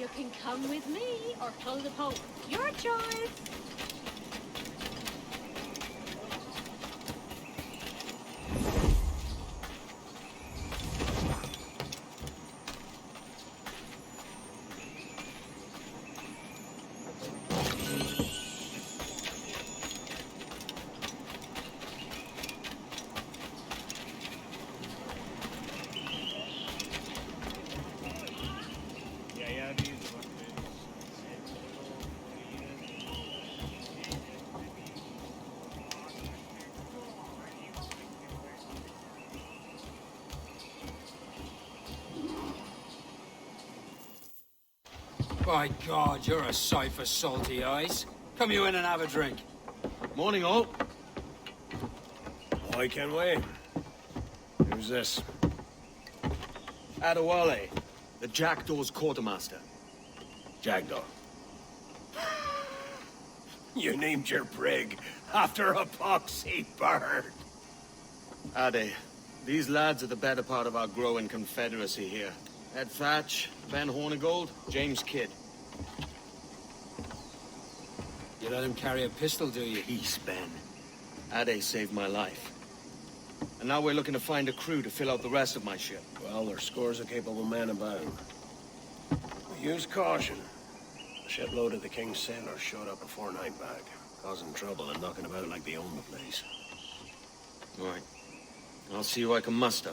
You can come with me or pull the pole. Your choice. By God, you're a sight for salty eyes. Come you in and have a drink. Morning, all. I can wait. Who's this? Adewale, the Jackdaw's quartermaster. Jackdaw. You named your brig after a poxy bird. Ade, these lads are the better part of our growing confederacy here. Ed Thatch, Ben Hornigold, James Kidd. You let him carry a pistol, do you? Peace, Ben. Ade saved my life. And now we're looking to find a crew to fill out the rest of my ship. Well, there's scores of capable men about. Use caution. A shipload of the King's sailors showed up before nightback, causing trouble and knocking about like they own the place. Right. I'll see who I can muster.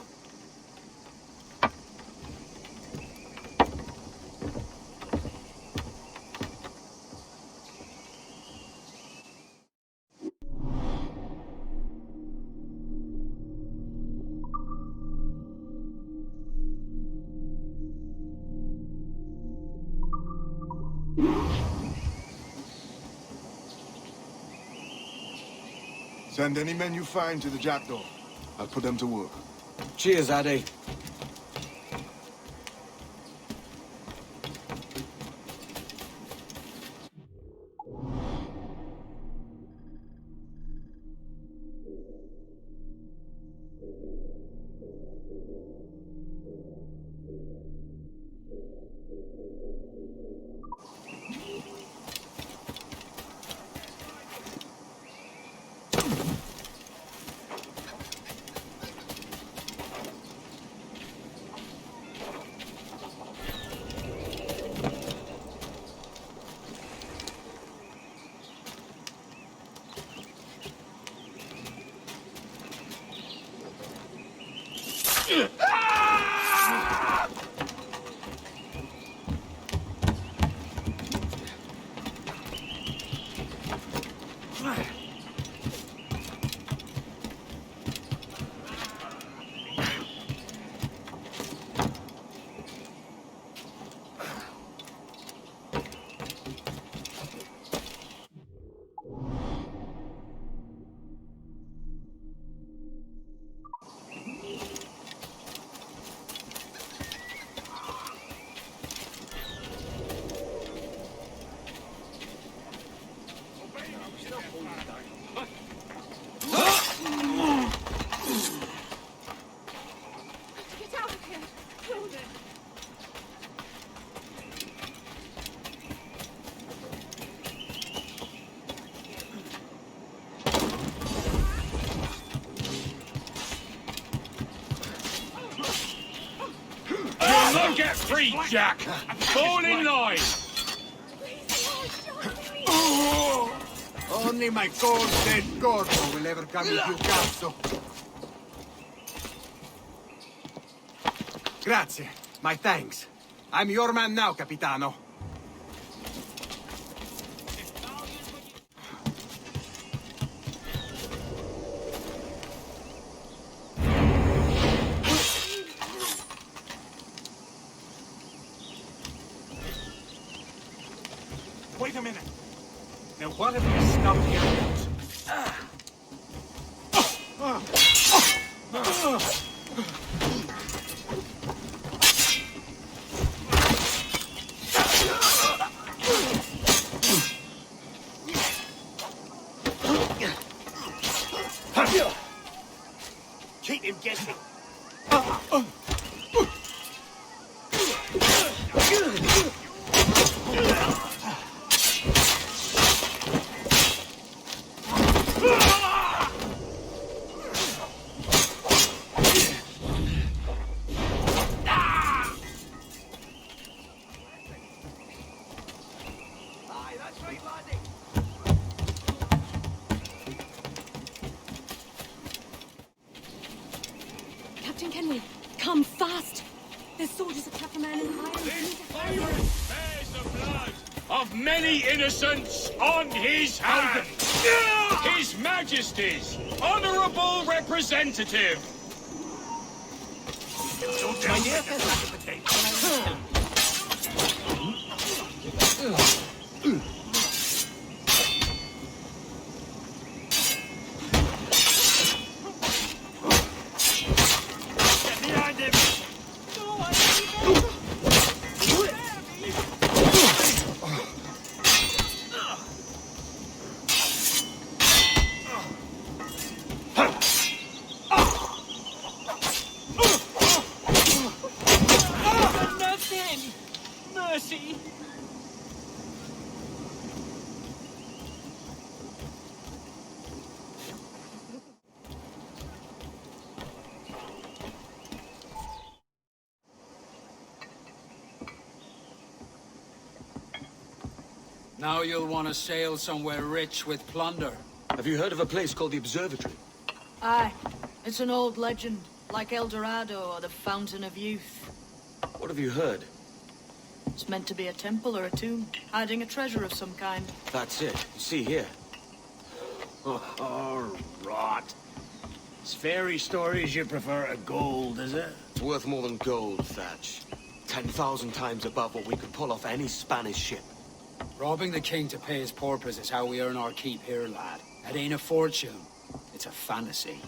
Send any men you find to the Jackdaw. I'll put them to work. Cheers, Ade. Don't get free, Jack! Fall in line! Only my cold dead Gordo will ever come into cazzo. Grazie. My thanks. I'm your man now, Capitano. Wait a minute. Now what have you stopped here about? Keep him guessing. half a man in hire. This pirate bears the blood of many innocents on his hands. His Majesty's honourable representative. My dear, that's the potato. Now you'll want to sail somewhere rich with plunder. Have you heard of a place called the Observatory? Aye. It's an old legend, like El Dorado or the Fountain of Youth. What have you heard? It's meant to be a temple or a tomb, hiding a treasure of some kind. That's it. See here. Oh, rot. It's fairy stories you prefer to gold, is it? It's worth more than gold, Thatch. 10,000 times above what we could pull off any Spanish ship. Robbing the king to pay his porpoise is how we earn our keep here, lad. It ain't a fortune. It's a fantasy.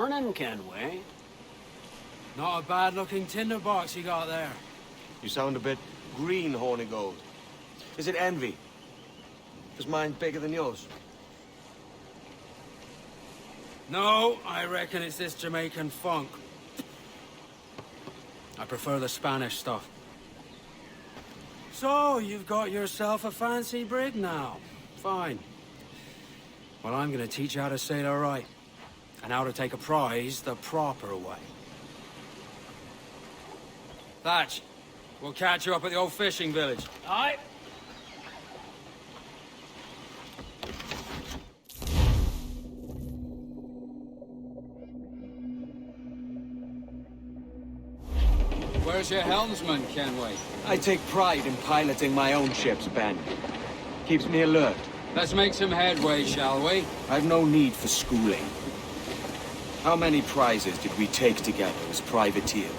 Morning, Kenway. Not a bad-looking tinderbox you got there. You sound a bit green, Hornigold. Is it envy? Is mine bigger than yours? No, I reckon it's this Jamaican funk. I prefer the Spanish stuff. So, you've got yourself a fancy brig now. Fine. Well, I'm gonna teach you how to sail her right. And how to take a prize the proper way. Thatch, we'll catch you up at the old fishing village. Aye. Where's your helmsman, Kenway? I take pride in piloting my own ships, Ben. Keeps me alert. Let's make some headway, shall we? I've no need for schooling. How many prizes did we take together as privateers?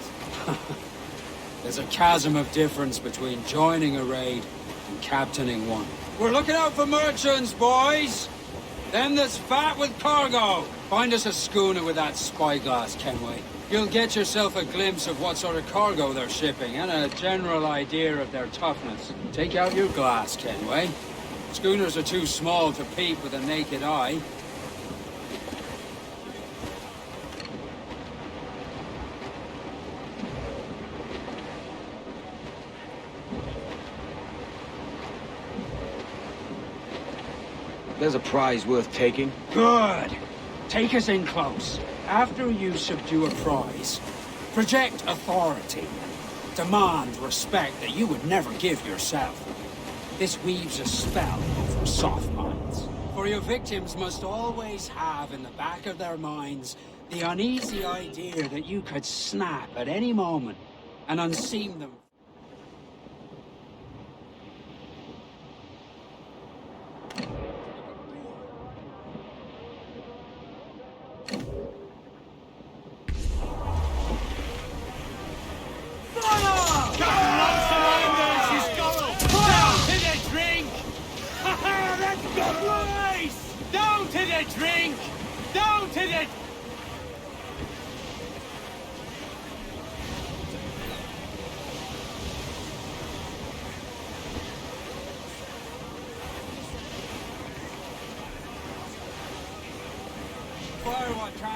There's a chasm of difference between joining a raid and captaining one. We're looking out for merchants, boys! Them that's fat with cargo! Find us a schooner with that spyglass, Kenway. You'll get yourself a glimpse of what sort of cargo they're shipping and a general idea of their toughness. Take out your glass, Kenway. Schooners are too small to peep with a naked eye. There's a prize worth taking. Good. Take us in close. After you subdue a prize, project authority. Demand respect that you would never give yourself. This weaves a spell over soft minds. For your victims must always have in the back of their minds the uneasy idea that you could snap at any moment and unseam them.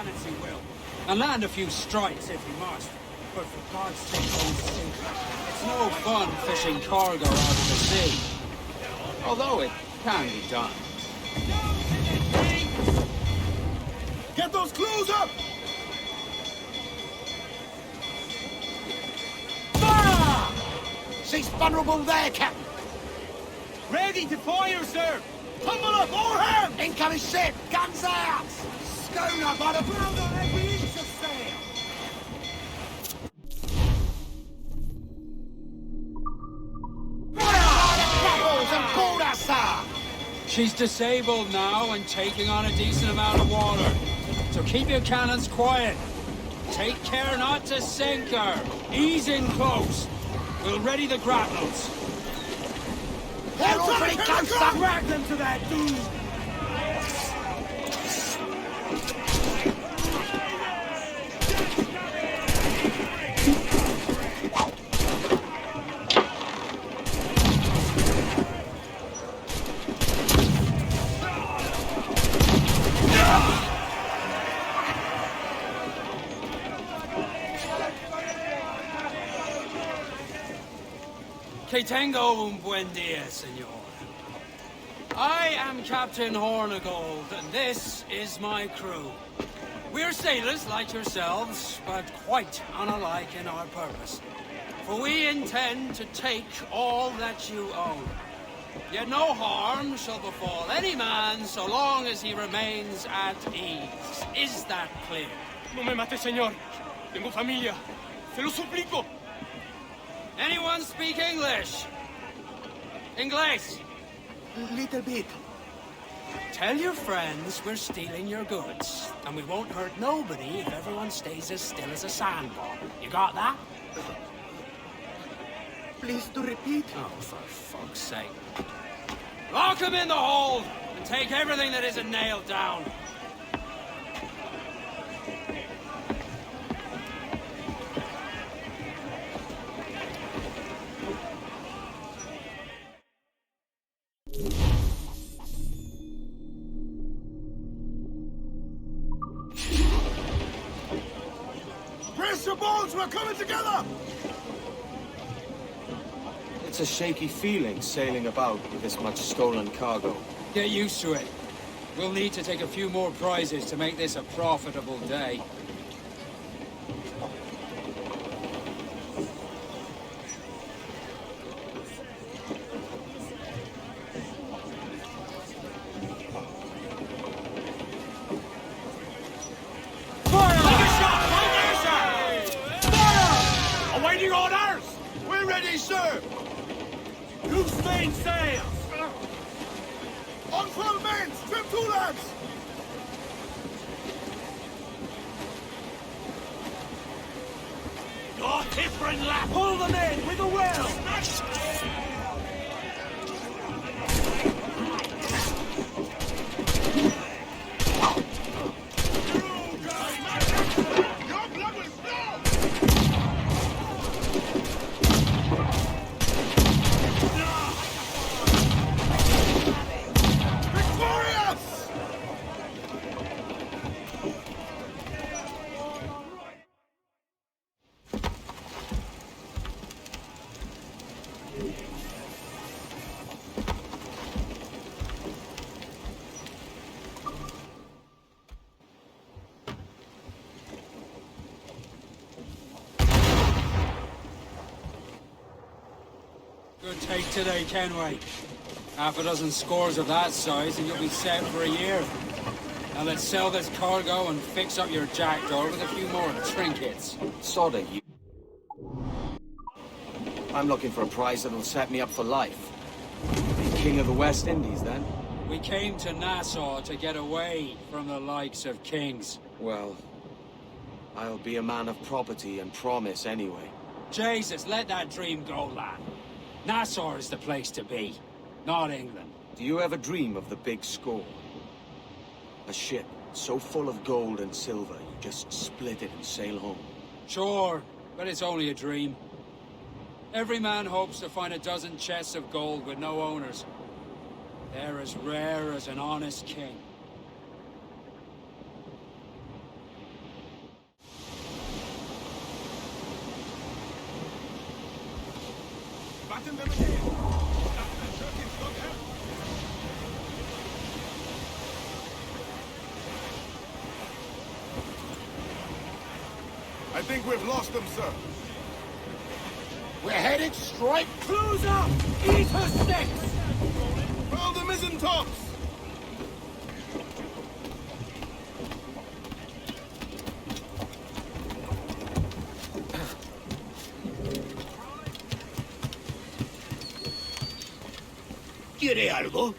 cannons he will. And land a few strikes if he must. But for God's sake, don't sink her. It's no fun fishing cargo out of the sea. Although it can be done. Get those crews up! Fire! She's vulnerable there, Captain. Ready to fire, sir! Tumble up, all hands! Incoming ship! Guns out! Schooner by the ground on every inch of sail! Rebels and board us, sir! She's disabled now and taking on a decent amount of water. So keep your cannons quiet. Take care not to sink her. Ease in close. We'll ready the grapnels. They're already done, sir! Drag them to that dude! Que tengo un buen dia, senor. I am Captain Hornigold, and this is my crew. We're sailors like yourselves, but quite unalike in our purpose. For we intend to take all that you own. Yet no harm shall befall any man so long as he remains at ease. Is that clear? No me mate, señor. Tengo familia. Se lo suplico. Anyone speak English? English? Little bit. Tell your friends we're stealing your goods, and we won't hurt nobody if everyone stays as still as a sandbar. You got that? Please to repeat. Oh, for fuck's sake. Lock them in the hold, and take everything that isn't nailed down. Brace your bones, we're coming together! It's a shaky feeling sailing about with this much stolen cargo. Get used to it. We'll need to take a few more prizes to make this a profitable day. Awaiting orders! We're ready, sir! Loose main sails! On 12 men, trim two lads! Your different lap! Pull them in with a will! Your blood will flow! Victorious! Good take today, Kenway. Half a dozen scores of that size and you'll be set for a year. Now let's sell this cargo and fix up your jackdaw with a few more trinkets. Sorta you. I'm looking for a prize that'll set me up for life. Be King of the West Indies, then? We came to Nassau to get away from the likes of kings. Well, I'll be a man of property and promise anyway. Jesus, let that dream go, lad. Nassau is the place to be, not England. Do you ever dream of the big score? A ship so full of gold and silver, you just split it and sail home. Sure, but it's only a dream. Every man hopes to find a dozen chests of gold with no owners. They're as rare as an honest king. Starting them again. I think we've lost them, sir. We're headed straight. Close up! Eat her sticks! Roll the mizzen tops! ¿Quiere algo?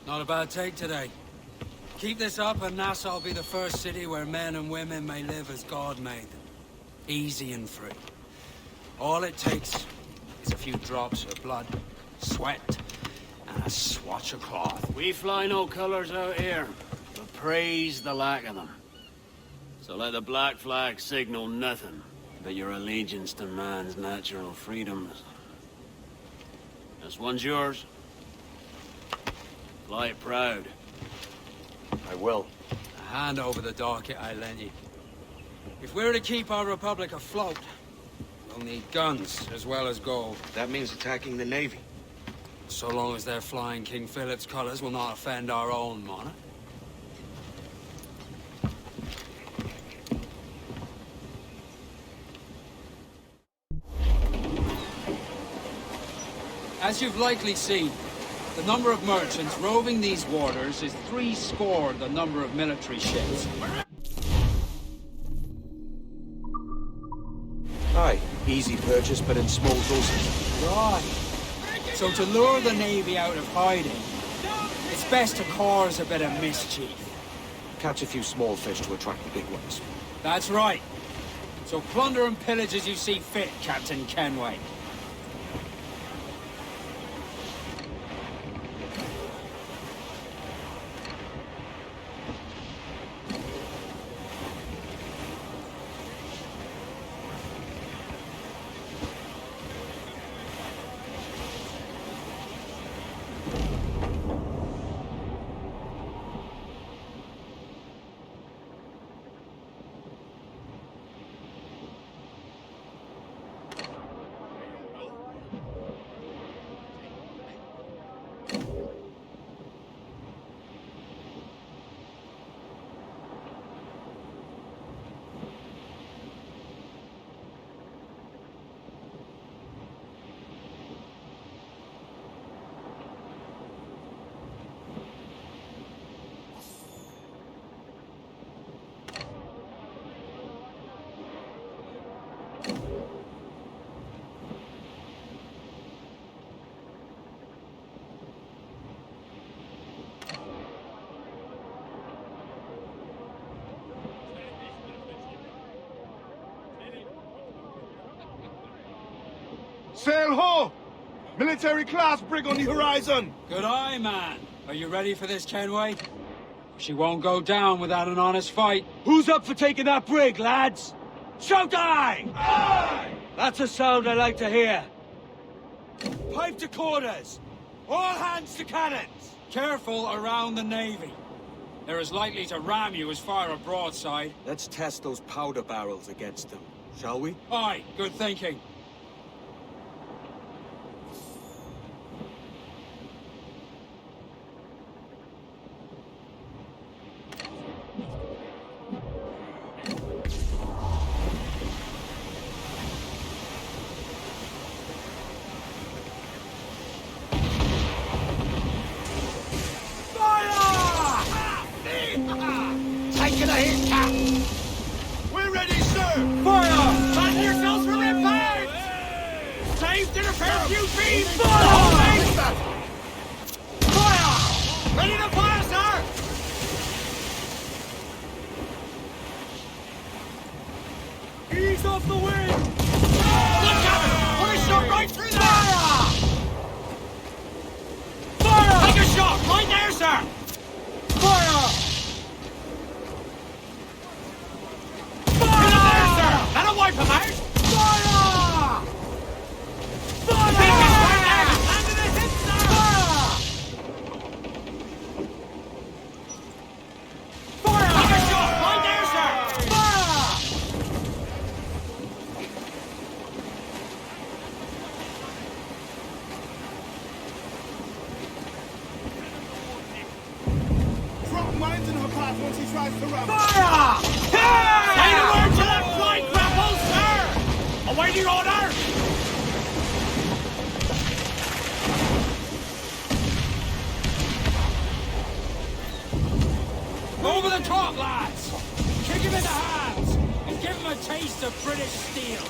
Not a bad take today. Keep this up and Nassau will be the first city where men and women may live as God made them. Easy and free. All it takes is a few drops of blood, sweat, and a swatch of cloth. We fly no colors out here, but praise the lack of them. So let the black flag signal nothing but your allegiance to man's natural freedoms. This one's yours. Fly it proud. I will. A hand over the docket I lent you. If we're to keep our republic afloat, we'll need guns as well as gold. That means attacking the Navy. So long as they're flying King Philip's colors will not offend our own monarch. As you've likely seen, the number of merchants roving these waters is 70 the number of military ships. Aye, easy purchase, but in small doses. Right. So to lure the Navy out of hiding, it's best to cause a bit of mischief. Catch a few small fish to attract the big ones. That's right. So plunder and pillage as you see fit, Captain Kenway. Sail ho! Military class brig on the horizon! Good eye, man. Are you ready for this, Kenway? She won't go down without an honest fight. Who's up for taking that brig, lads? Shout aye! Aye! That's a sound I like to hear. Pipe to quarters! All hands to cannons! Careful around the Navy. They're as likely to ram you as fire a broadside. Let's test those powder barrels against them, shall we? Aye, good thinking. Taking a hit, Cap! We're ready, sir! Fire! Find yourselves for impact! Saved in a pair of few beams! Fire! Fire! once he tries to run. Fire! Say the word to that flight grapple, sir! Awaiting order! Over the top, lads! Kick him in the hands, and give him a taste of British steel!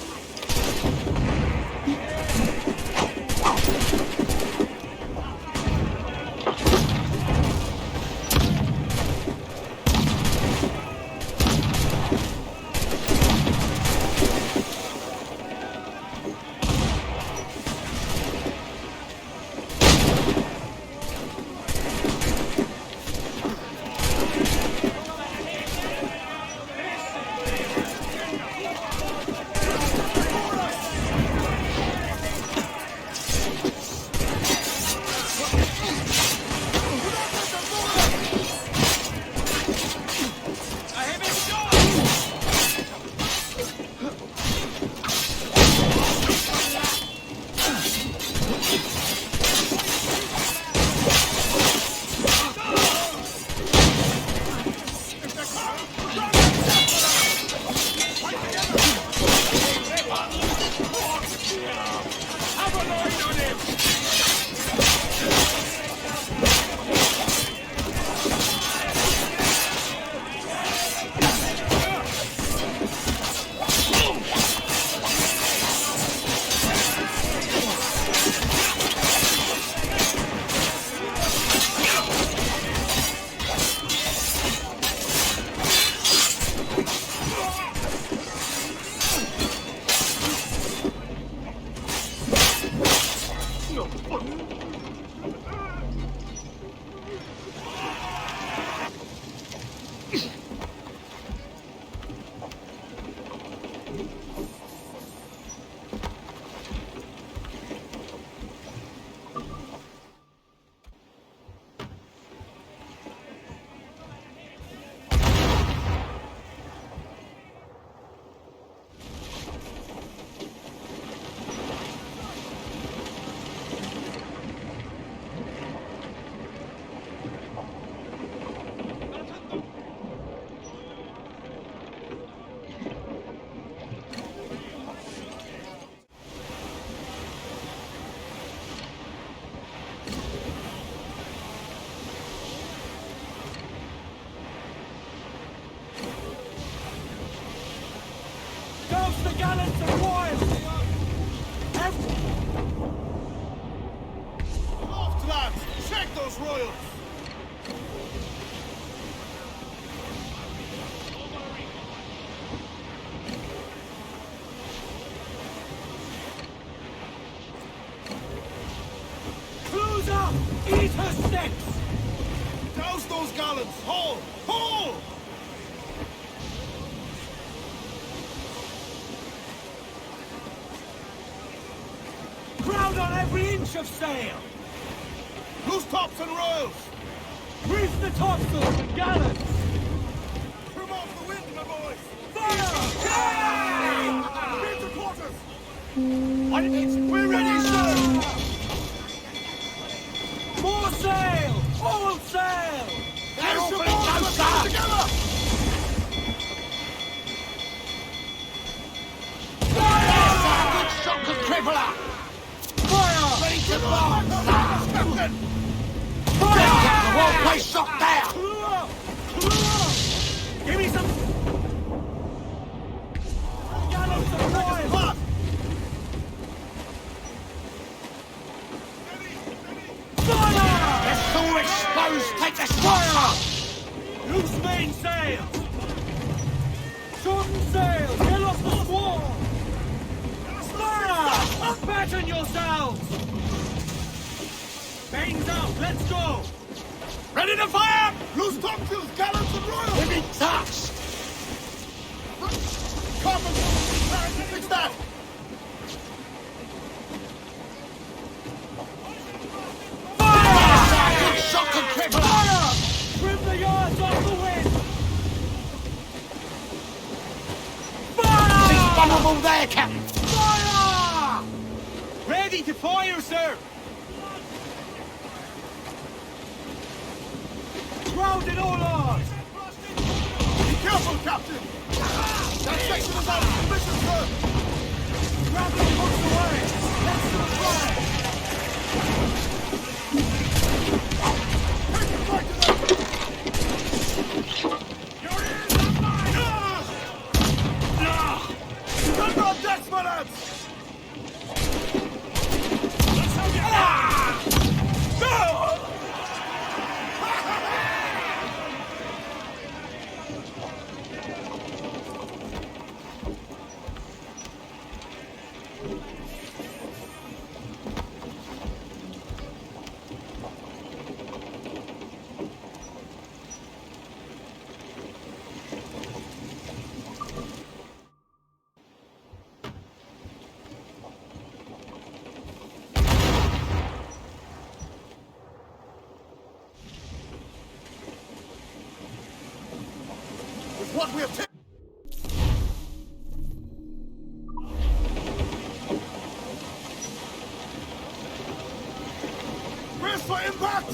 Douse the gallants and royals! Aloft, lads! Check those royals! Close up! Eat her sticks! Douse those gallants! Haul! Haul! Crowd on every inch of sail! Loose tops and royals! Reef the topsails and gallants! Trim off the wind, my boys! Fire! Reef the quarters! We're ready, sir! More sail! All sail! They're opening closer! Together! Fire! Shock and crippler! Fire! Ready to bomb! Captain! Fire! The whole place shot down! Clear! Clear! Give me some... Gallants and royals! Fire! They're so exposed! Take the Fire! Loose mainsail! Shorten sail! Get off the squall! Fire! Batten yourselves! Banes out! Let's go! Ready to fire! Loose topsails, gallants and royals! They've been touched! Carpet! Fix that! Fire! Shock and crippler! Fire! Trim the yards off the wind! Fire! She's vulnerable there, Captain! Fire! Ready to fire, sir! Grounded all oars! control, Captain! That section is out of commission, sir! Gravity pulls away! That's the flag! Take it back to them! Your ears are mine! Stand on decks, my lads! Let's have you! No! What we have taken. Brace for impact!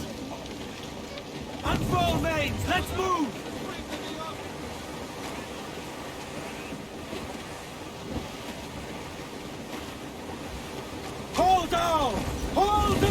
Unfurl mains, let's move! Hold down! Hold the...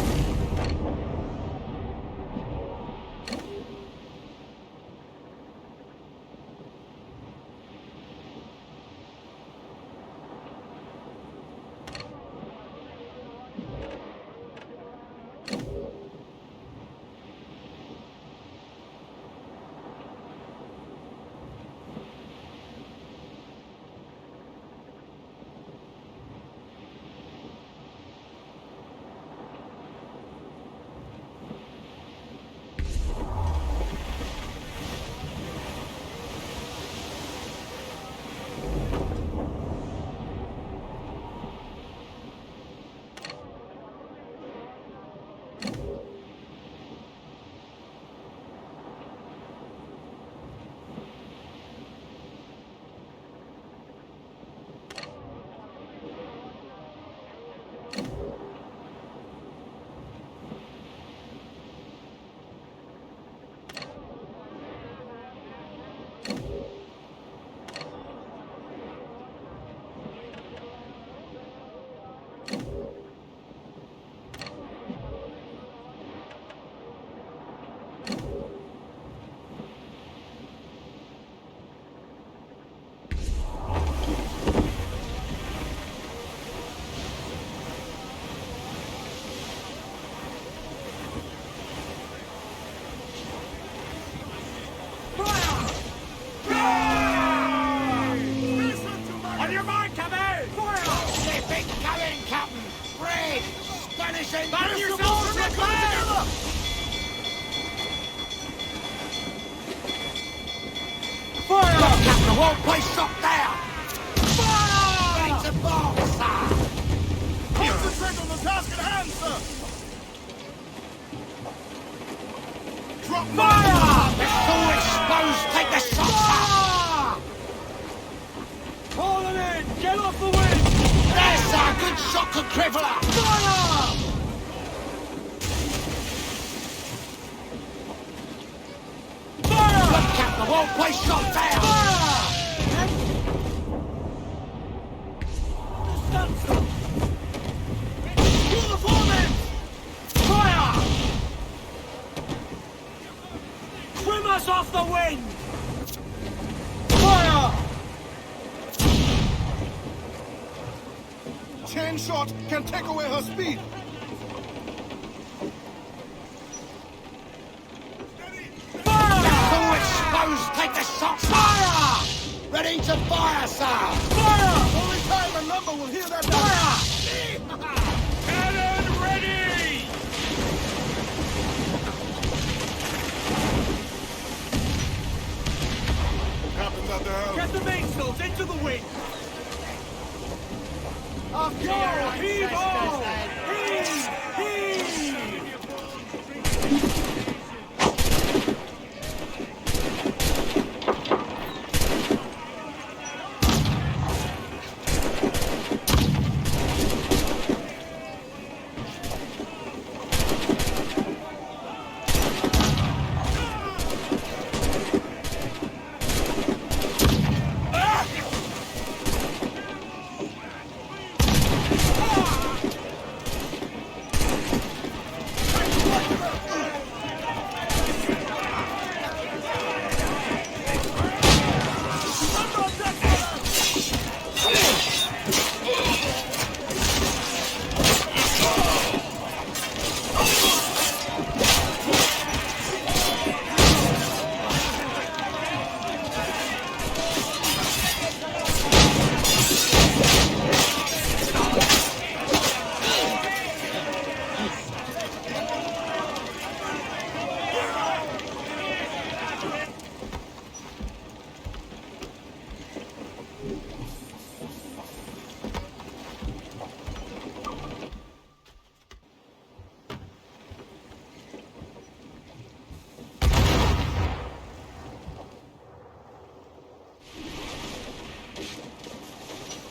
Whole place shut down! Fire! Ready to bomb, sir! Concentrate on the task at hand, sir! Drop Fire! It's all exposed! Take the shot, sir! Haul them in! Get off the wind! There's sir! Good shot, contributor! Fire! Fire! Look, Captain, the whole place shut down! Fire! Off the wind! Fire! Chain shot can take away her speed. Fire! That's all exposed! Take the shot! Fire! Ready to fire, sir! Fire! Only time a number will hear that. Fire! Cannon ready! Captain's at the helm. Get the mainsails into the wind! Off Go! Heave all! Heave! Heave!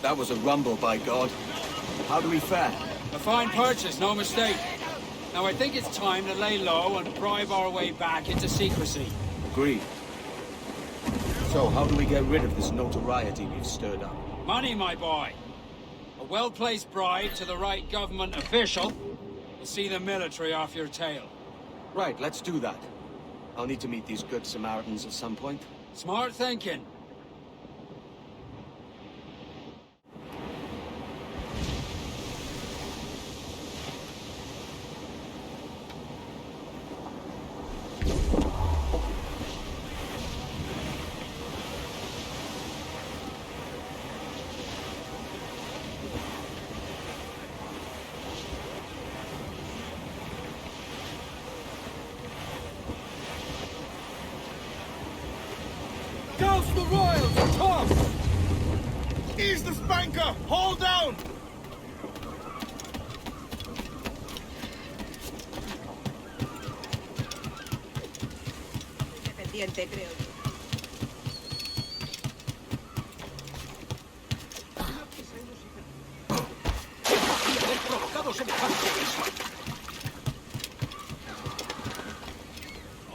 That was a rumble, by God. How do we fare? A fine purchase, no mistake. Now I think it's time to lay low and bribe our way back into secrecy. Agreed. So, how do we get rid of this notoriety we've stirred up? Money, my boy. A well-placed bribe to the right government official will see the military off your tail. Right, let's do that. I'll need to meet these good Samaritans at some point. Smart thinking. Douse the royals, Tom! Ease the spanker! Hold down! Independiente, creo yo.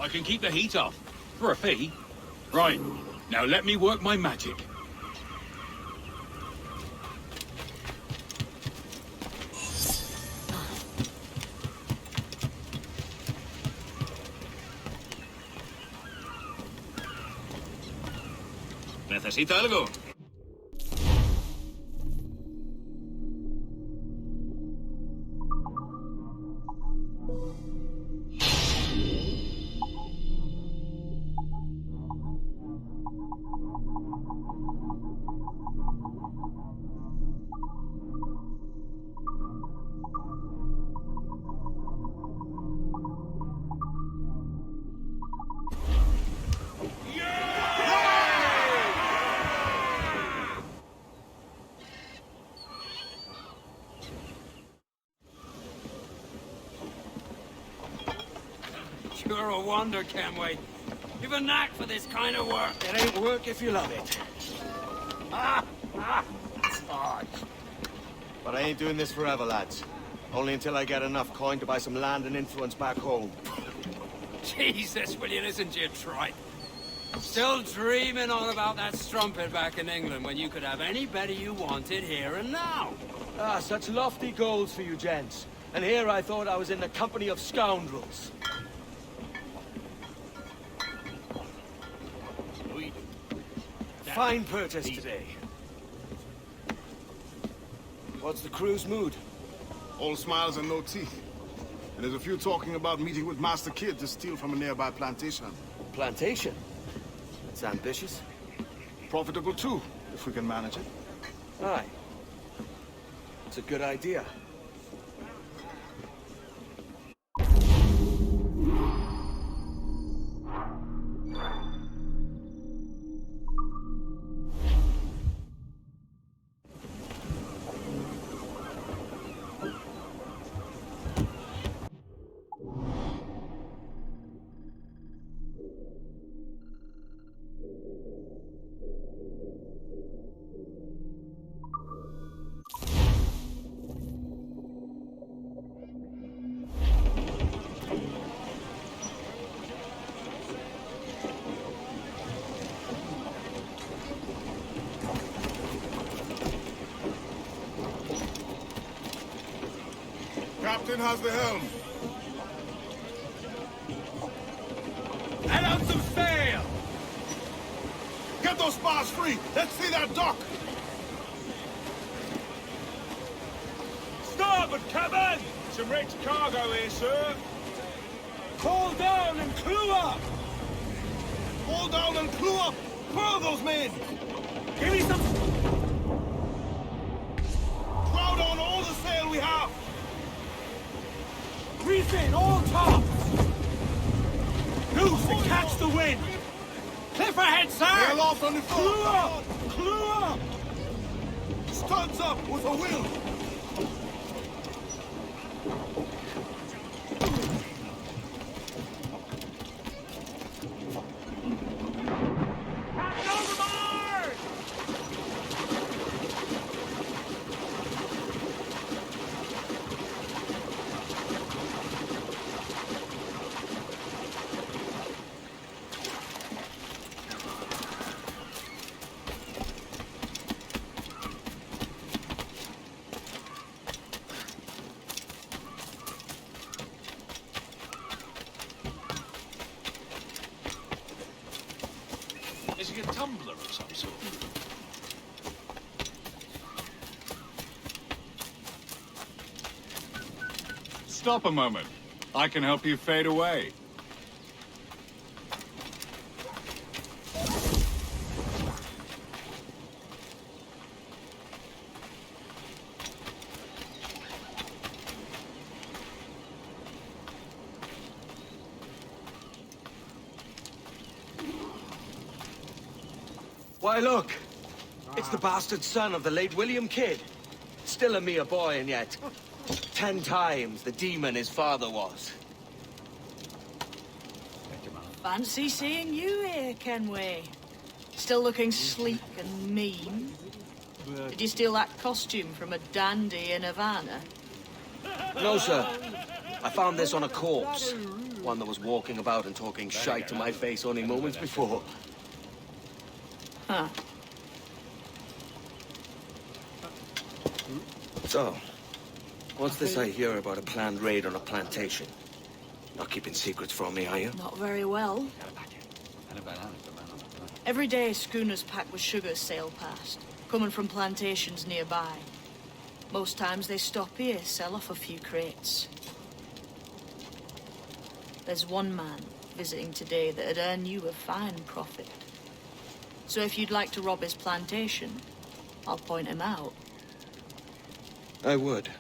I can keep the heat off. For a fee. Right. Now let me work my magic. ¿Necesita algo? You're a wonder, Kenway. You've a knack for this kind of work. It ain't work if you love it. But I ain't doing this forever, lads. Only until I get enough coin to buy some land and influence back home. Jesus, will you listen to your tripe? Still dreaming on about that strumpet back in England when you could have any better you wanted here and now. Ah, such lofty goals for you gents. And here I thought I was in the company of scoundrels. Fine purchase today. What's the crew's mood? All smiles and no teeth. And there's a few talking about meeting with Master Kid to steal from a nearby plantation. Plantation? That's ambitious. Profitable too, if we can manage it. Aye. It's a good idea. Captain has the helm. Let out some sail! Get those spars free! Let's see that dock! Starboard, cabin! Some rich cargo here, sir. Haul down and clew up! Hold down and clew up! Furl those men! Give me some... Crowd on all the sail we have! Reef in, all tops! Loose and catch the wind! Cliff ahead, sir! They're aloft on the floor! Clew up! Clew up! Studs up with a will! Is he a tumbler of some sort? Stop a moment. I can help you fade away. Why, look! It's the bastard son of the late William Kidd. Still a mere boy, and yet 10 times the demon his father was. Fancy seeing you here, Kenway. Still looking sleek and mean. Did you steal that costume from a dandy in Havana? No, sir. I found this on a corpse. One that was walking about and talking shite to my face only moments before. Huh. So, what's this I hear about a planned raid on a plantation? Not keeping secrets from me, are you? Not very well. Every day, schooners packed with sugar sail past, coming from plantations nearby. Most times they stop here, sell off a few crates. There's one man visiting today that'd earn you a fine profit. So if you'd like to rob his plantation, I'll point him out. I would.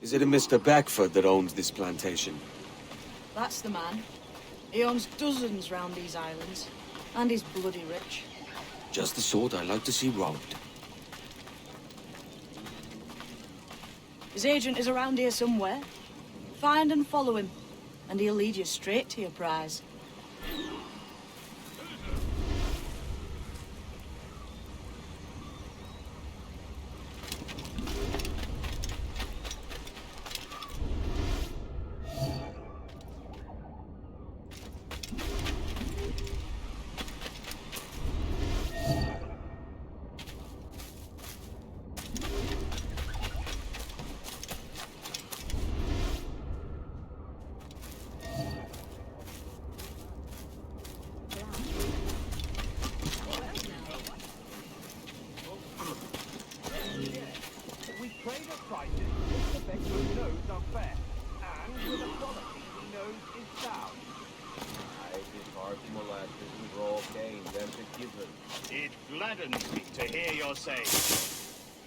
Is it a Mr. Beckford that owns this plantation? That's the man. He owns dozens round these islands, and he's bloody rich. Just the sort I like to see robbed. His agent is around here somewhere. Find and follow him, and he'll lead you straight to your prize. It gladdens me to hear your say.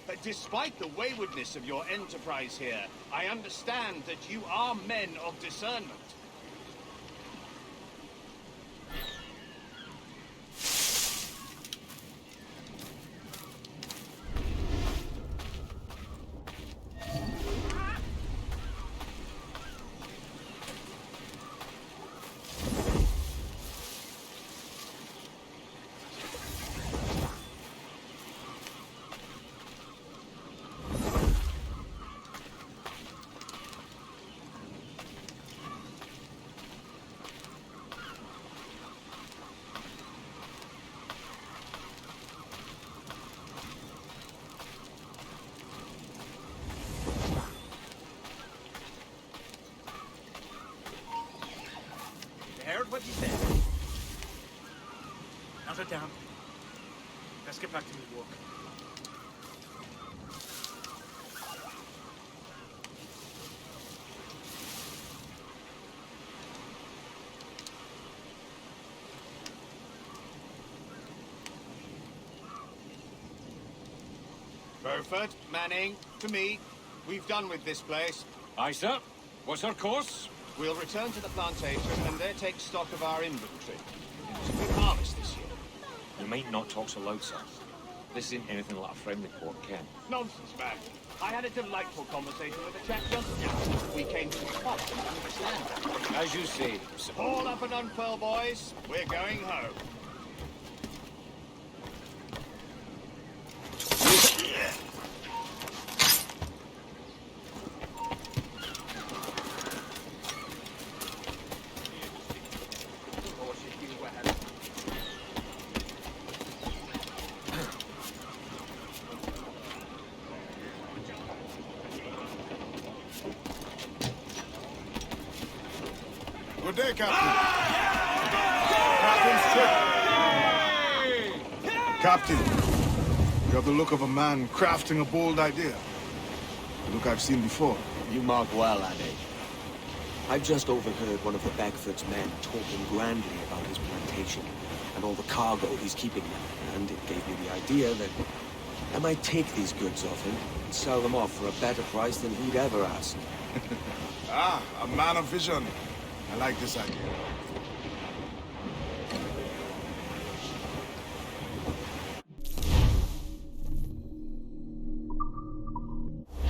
But despite the waywardness of your enterprise here, I understand that you are men of discernment. Heard what you said. Now sit down. Let's get back to the work. Burford, Manning, to me, we've done with this place. Aye, sir. What's our course? We'll return to the plantation and there take stock of our inventory. It's a good harvest this year. You might not talk so loud, sir. This isn't anything like a friendly port, Ken. Nonsense, man. I had a delightful conversation with a chap just now. We came to talk and understand. As you say. Haul up and unfurl, boys. We're going home. Good day, Captain. Captain, you have the look of a man crafting a bold idea. A look I've seen before. You mark well, Ade. I've just overheard one of the Beckford's men talking grandly about his plantation and all the cargo he's keeping there, and it gave me the idea that I might take these goods off him and sell them off for a better price than he'd ever ask. Ah, a man of vision. I like this idea.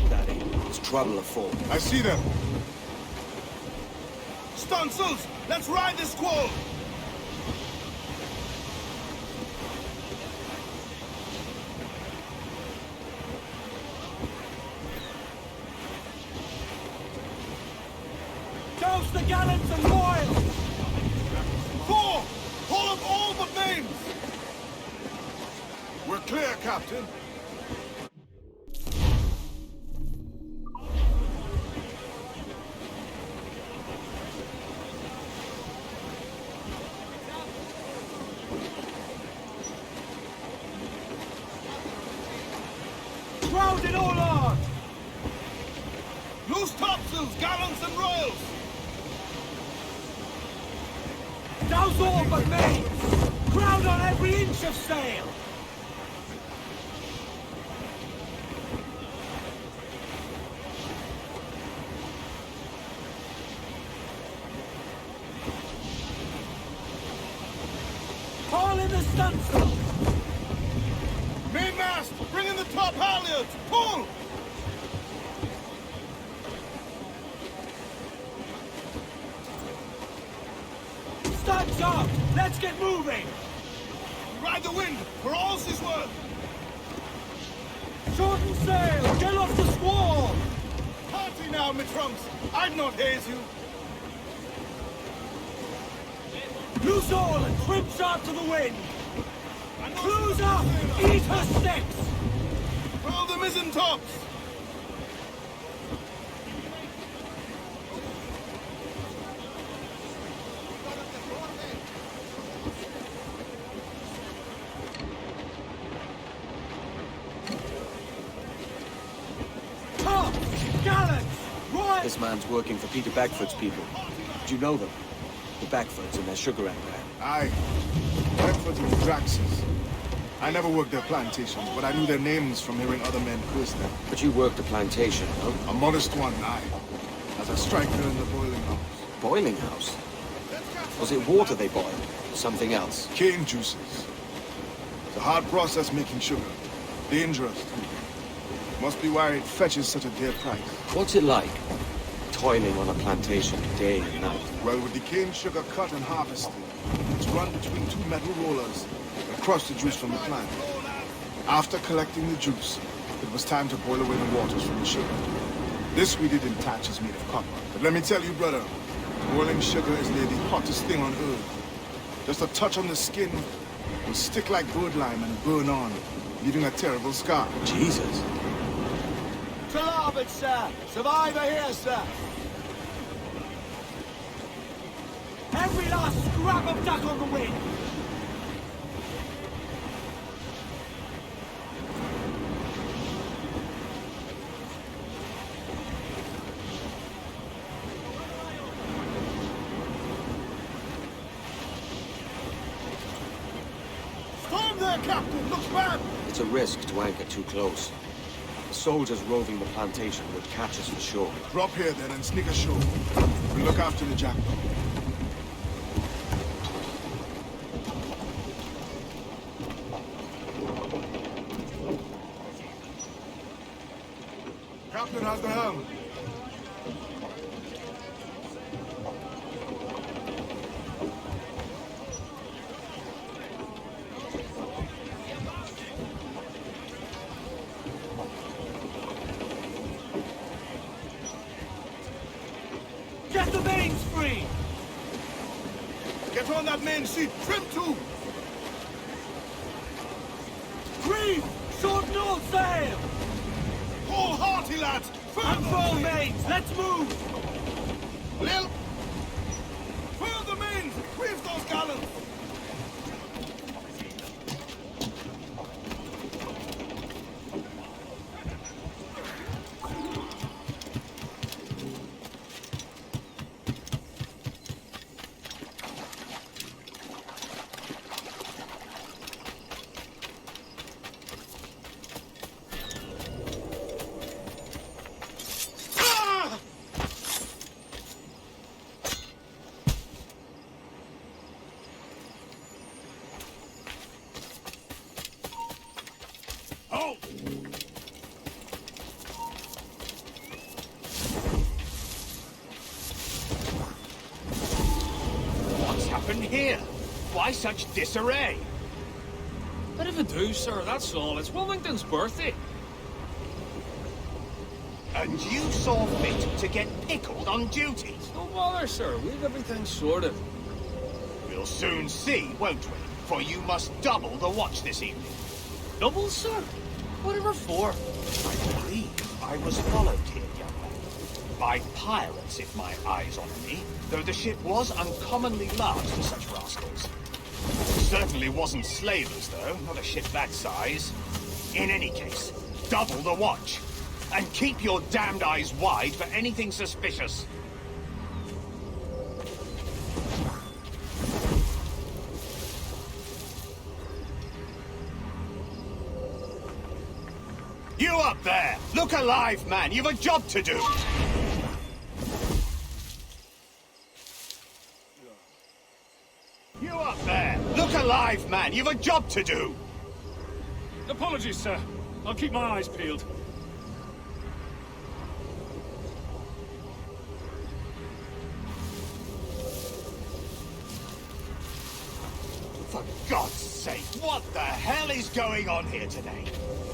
Daddy, it's trouble afoot. I see them. Stunsels, let's ride this squall! Douse the gallants and royals! 4! Pull up all but names! We're clear, Captain. Crowd it all on! Loose topsails, gallants and royals! Douse all but mains! Crowd on every inch of sail! Haul in the stunsail! Mainmast, bring in the top halyards! Pull! Studs up! Let's get moving! Ride the wind, for all she's worth! Shorten sail! Get off the squall! Party now, me trunks! I'd not haze you! Loose all and trim sharp to the wind! Cruise up! Eat her sticks! Roll the mizzen tops! Top! Gallants! Right! This man's working for Peter Beckford's people. Do you know them? The Beckfords and their sugar empire. Aye. Beckford and Draxes. I never worked their plantations, but I knew their names from hearing other men curse them. But you worked a plantation, no? A modest one, aye. As a striker in the boiling house. Boiling house? Was it water they boiled? Something else? Cane juices. It's a hard process making sugar. Dangerous. Must be why it fetches such a dear price. What's it like? Toiling on a plantation day and night. Well, with the cane sugar cut and harvested, it's run between two metal rollers and crush the juice from the plant. After collecting the juice, it was time to boil away the waters from the sugar. This we did in thatches made of copper. But let me tell you, brother, boiling sugar is near the hottest thing on earth. Just a touch on the skin will stick like birdlime and burn on, leaving a terrible scar. Jesus. To larboard, sir! Survivor here, sir! Every last scrap of duck on the wind! Storm there, Captain! Looks bad! It's a risk to anchor too close. The soldiers roving the plantation would catch us for sure. Drop here then and sneak ashore. We'll look after the jackdaw. Captain has the helm. Get the mains free! Get on that main sheet. Trim to! Reef! Shorten all sail! Pull hearty, lads! Unfurl mains! Let's move! Lil! happened here? Why such disarray? Bit of a do, sir, that's all. It's Wilmington's birthday. And you saw fit to get pickled on duty? No bother, sir. We've everything sorted. We'll soon see, won't we? For you must double the watch this evening. Double, sir? Whatever for? I believe I was followed here, young man. By pirates, if my eyes honour me, though the ship was uncommonly large for such rascals. Certainly wasn't slavers, though, not a ship that size. In any case, double the watch. And keep your damned eyes wide for anything suspicious. You up there! Look alive, man! You've a job to do! You up there! Look alive, man! You've a job to do! Apologies, sir. I'll keep my eyes peeled. For God's sake, what the hell is going on here today?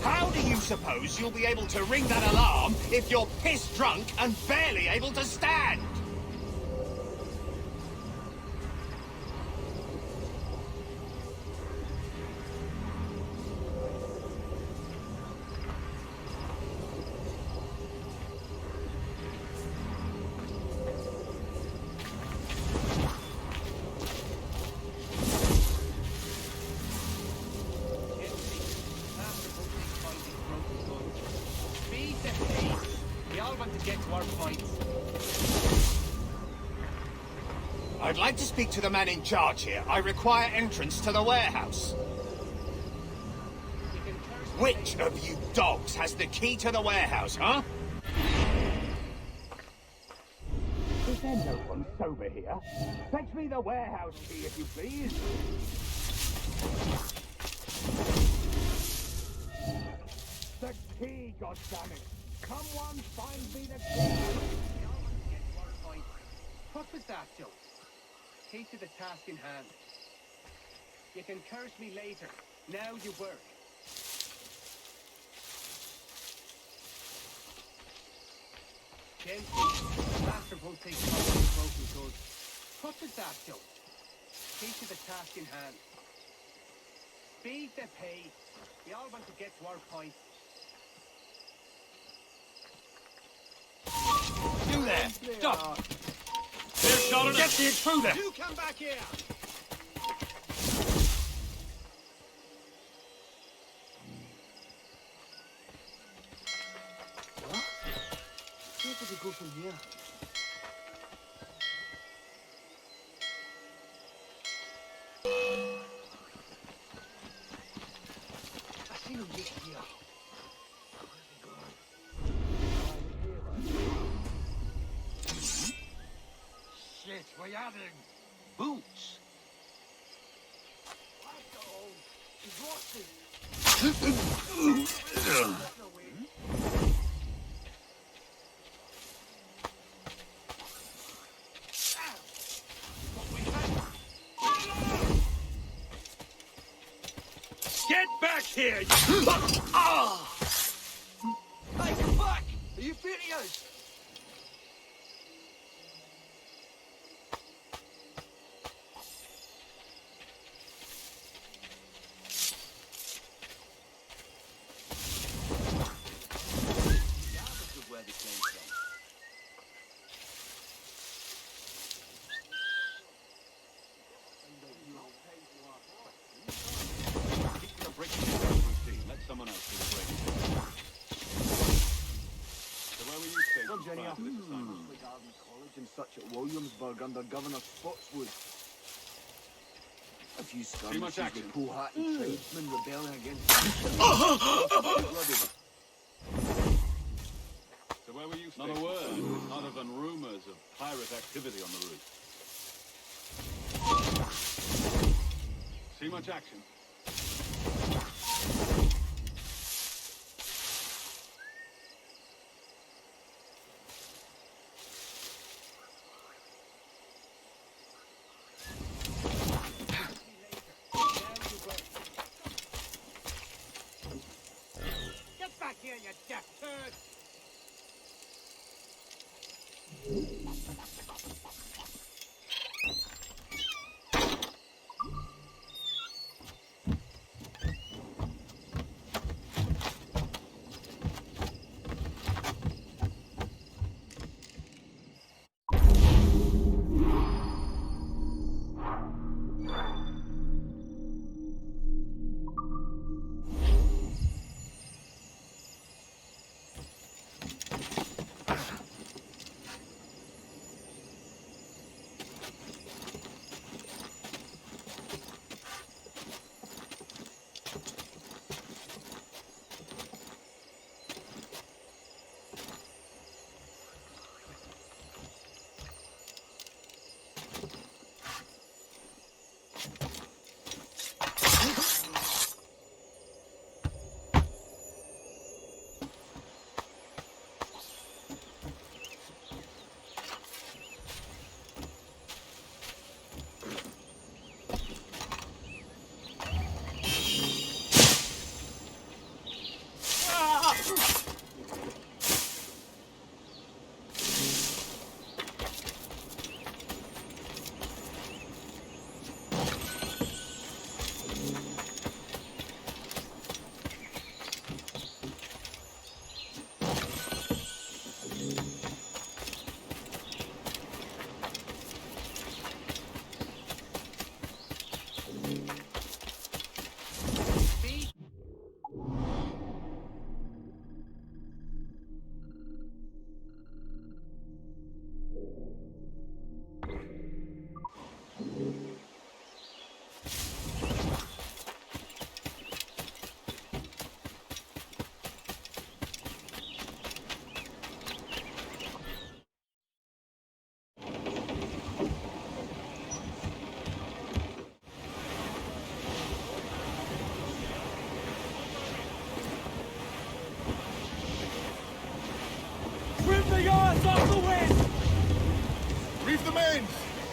How do you suppose you'll be able to ring that alarm if you're pissed drunk and barely able to stand? I'd like to speak to the man in charge here. I require entrance to the warehouse. Which of you dogs has the key to the warehouse, huh? Is there no one sober here? Fetch me the warehouse key, if you please. The key, goddammit! Someone find me the key! What was that, Joe? Key to the task in hand. You can curse me later. Now you work. Gently. Master won't take cover of broken goods. What was that, Joe? Key to the task in hand. Speed the pay. We all want to get to our point. You there! Stop! Clear shot and get the intruder! You come back here! What? Where did we go from here? I seen him get here. Shit, we're adding boots. He's lost it. Get back here! Hey, come back! Are you furious? Where this came from. Keep the breaking routine. Let someone else do the breaking. So where were you staying? Virginia. Garden College and such at Williamsburg under Governor Spotswood. A few skirmishes with cool-hearted tradesmen rebelling against So where were you staying? Not a word, other than rumors of pirate activity on the route. See much action?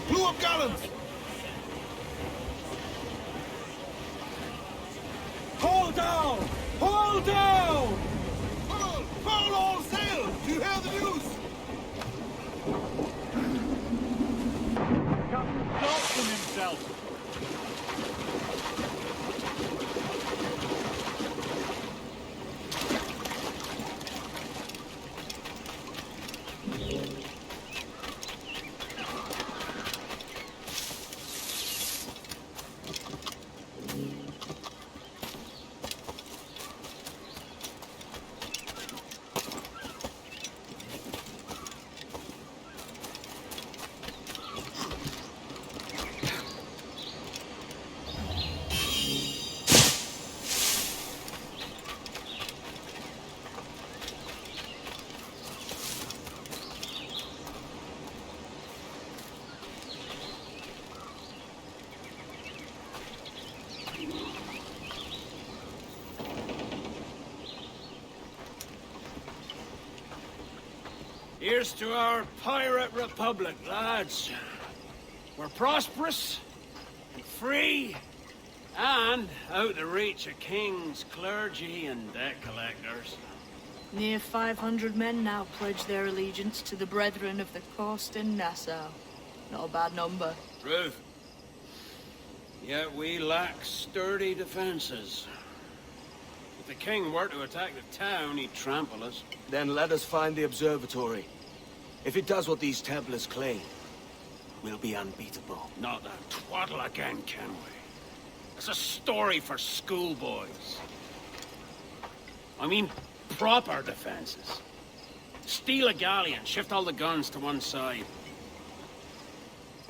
Blew up gallants! Hold down! Hold down! Foul all sail! Do you hear the news? Captain Dalton himself! Here's to our pirate republic, lads. We're prosperous, and free, and out the reach of kings, clergy, and debt collectors. Near 500 men now pledge their allegiance to the Brethren of the Coast in Nassau. Not a bad number. Truth. Yet we lack sturdy defenses. If the king were to attack the town, he'd trample us. Then let us find the observatory. If it does what these Templars claim, we'll be unbeatable. Not that twaddle again, can we? It's a story for schoolboys. I mean, proper defenses. Steal a galleon, shift all the guns to one side.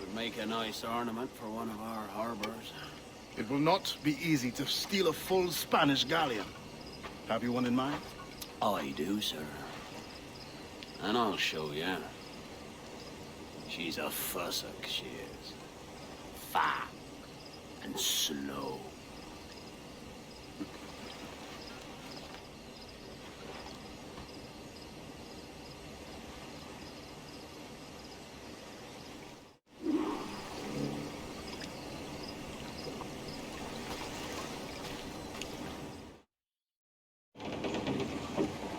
Would make a nice ornament for one of our harbors. It will not be easy to steal a full Spanish galleon. Have you one in mind? I do, sir. And I'll show you. She's a fussock, she is. Fat and slow.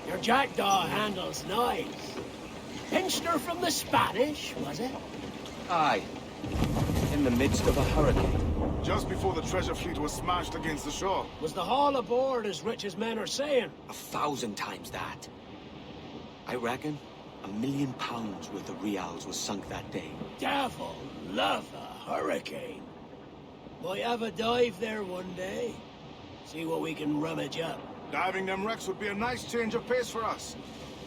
Your jackdaw handle's nice. Pinched her from the Spanish, was it? Aye. In the midst of a hurricane. Just before the treasure fleet was smashed against the shore. Was the haul aboard as rich as men are saying? 1,000 times that. I reckon £1 million worth of reals was sunk that day. Devil love a hurricane. Might have a dive there one day. See what we can rummage up. Diving them wrecks would be a nice change of pace for us.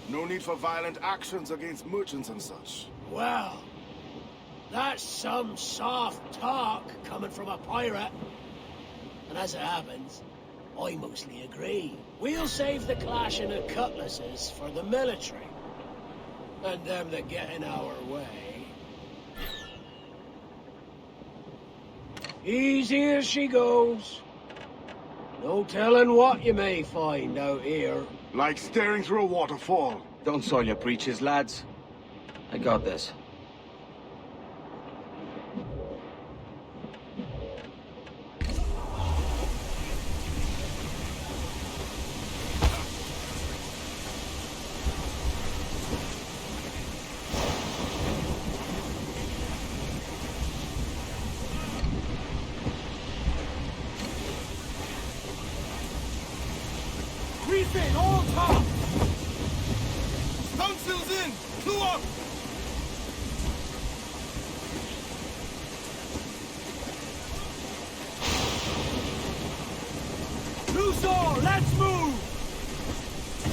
No need for violent actions against merchants and such. Well, that's some soft talk coming from a pirate. And as it happens, I mostly agree. We'll save the clashing of cutlasses for the military. And them that get in our way. Easy as she goes. No telling what you may find out here. Like staring through a waterfall. Don't soil your breeches, lads. I got this. Refit, all top! Stunsails in! Clue up! Loose oar, let's move!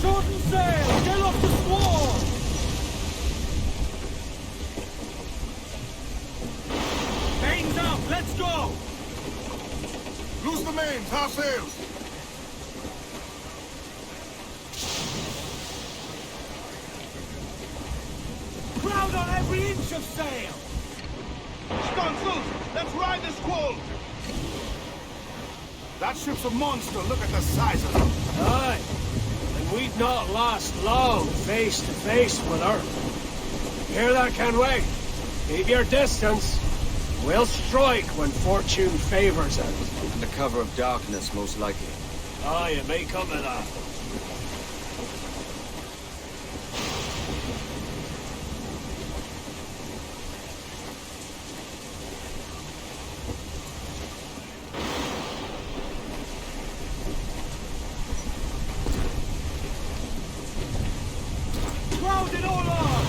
Shorten sail, get off the squall! Mains out, let's go! Loose the mains, half sails! Crowd on every inch of sail! Stunsails, let's ride the squall! That ship's a monster, look at the size of it! Aye, and we've not lost long face to face with her. Hear that, Kenway? Keep your distance. We'll strike when fortune favors us. Under cover of darkness, most likely. Aye, it may come to that. Crowd it all on!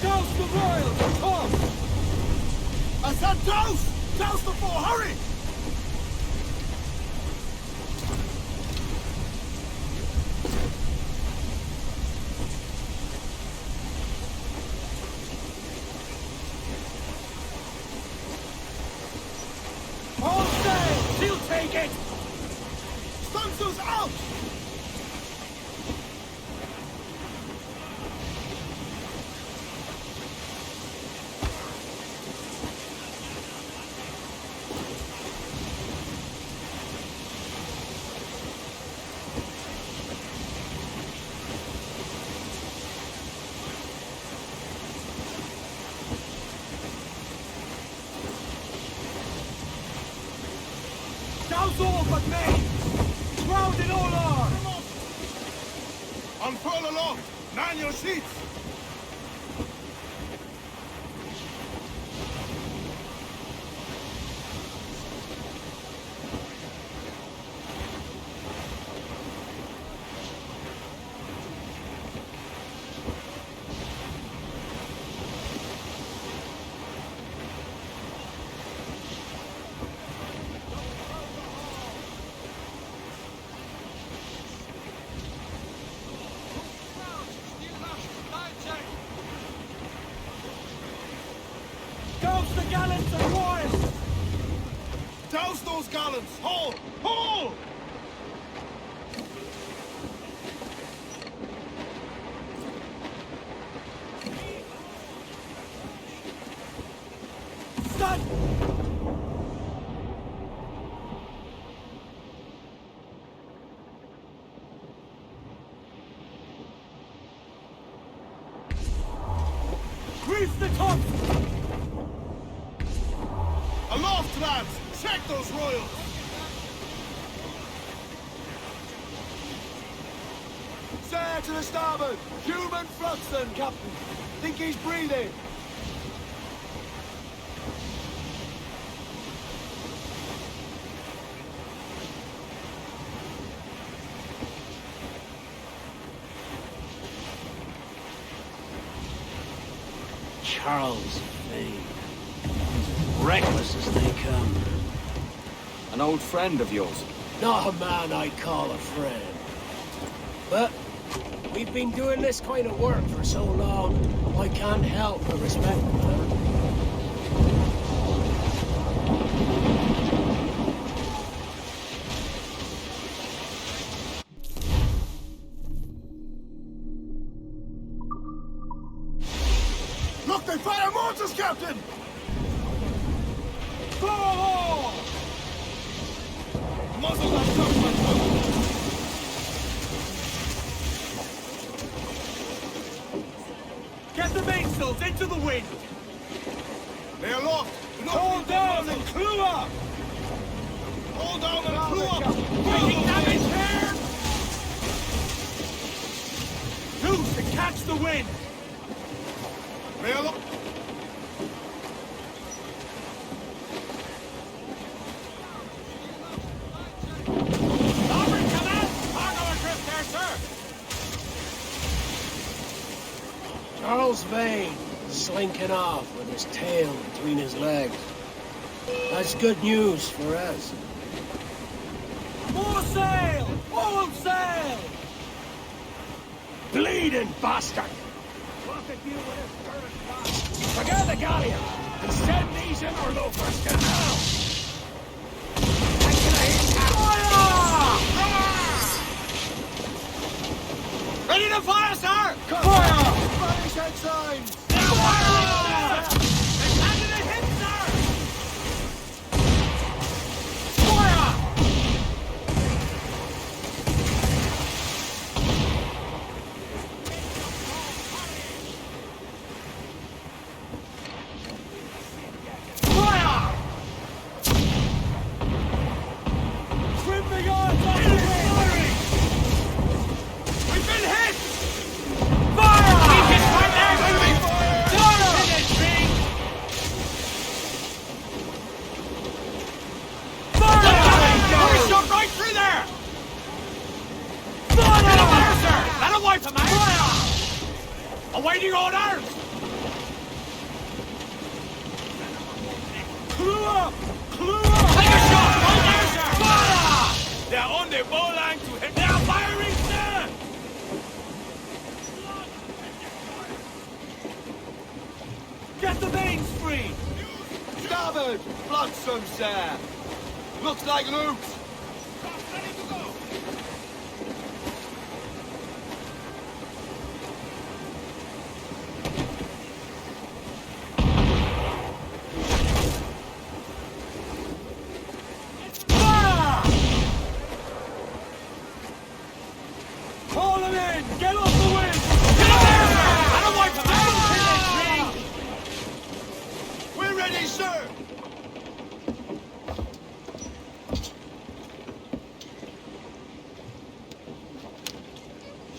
Douse the royals, come! I said douse! Douse the four, hurry! All sail! She'll take it! Stunsails out! Douse all but me! Crowd it all on! Unfurl aloft! Man your sheets! Douse the gallants and royals! Douse those gallants! Haul! Haul! Stun! Reef the top! Aloft, lads! Check those royals! Sail to the starboard! Human Fluxon, Captain! Think he's breathing? Charles Vane. Reckless as they come. An old friend of yours? Not a man I'd call a friend. But we've been doing this kind of work for so long, I can't help but respect the man. Look, they fire mortars, Captain! Fire! Muzzle that truck, Get the mainsails into the wind! They aloft! Hold down and clew up! Hold down and crew up! Taking damage here! Loose and catch the wind! They aloft! Starboard command! Cargo adrift there, sir! Charles Vane, slinking off with his tail between his legs. That's good news for us. More sail! All sail! Bleeding bastard! Forget the galleon and send these interlopers to hell! Ready to fire, sir! Fire! Spanish head signs! Fire! Candidate hit, sir! Fire! Fire! Trim the yards on the firing! We've been hit! Fire! Keep it right there, baby! Fire! Fire! We shot right through there! Fire! That'll fire, sir! That'll wipe him out! Fire! Awaiting orders! Clue up! Clue up! Take a shot! Right there, sir! Fire! They're on the bow line to hit. They're firing, sir! Get the mains free! Starboard! Fluxon, sir! Looks like Luke's! Fire! Call them in! Get off the wind! Get up there, sir! I don't want to We're ready, sir!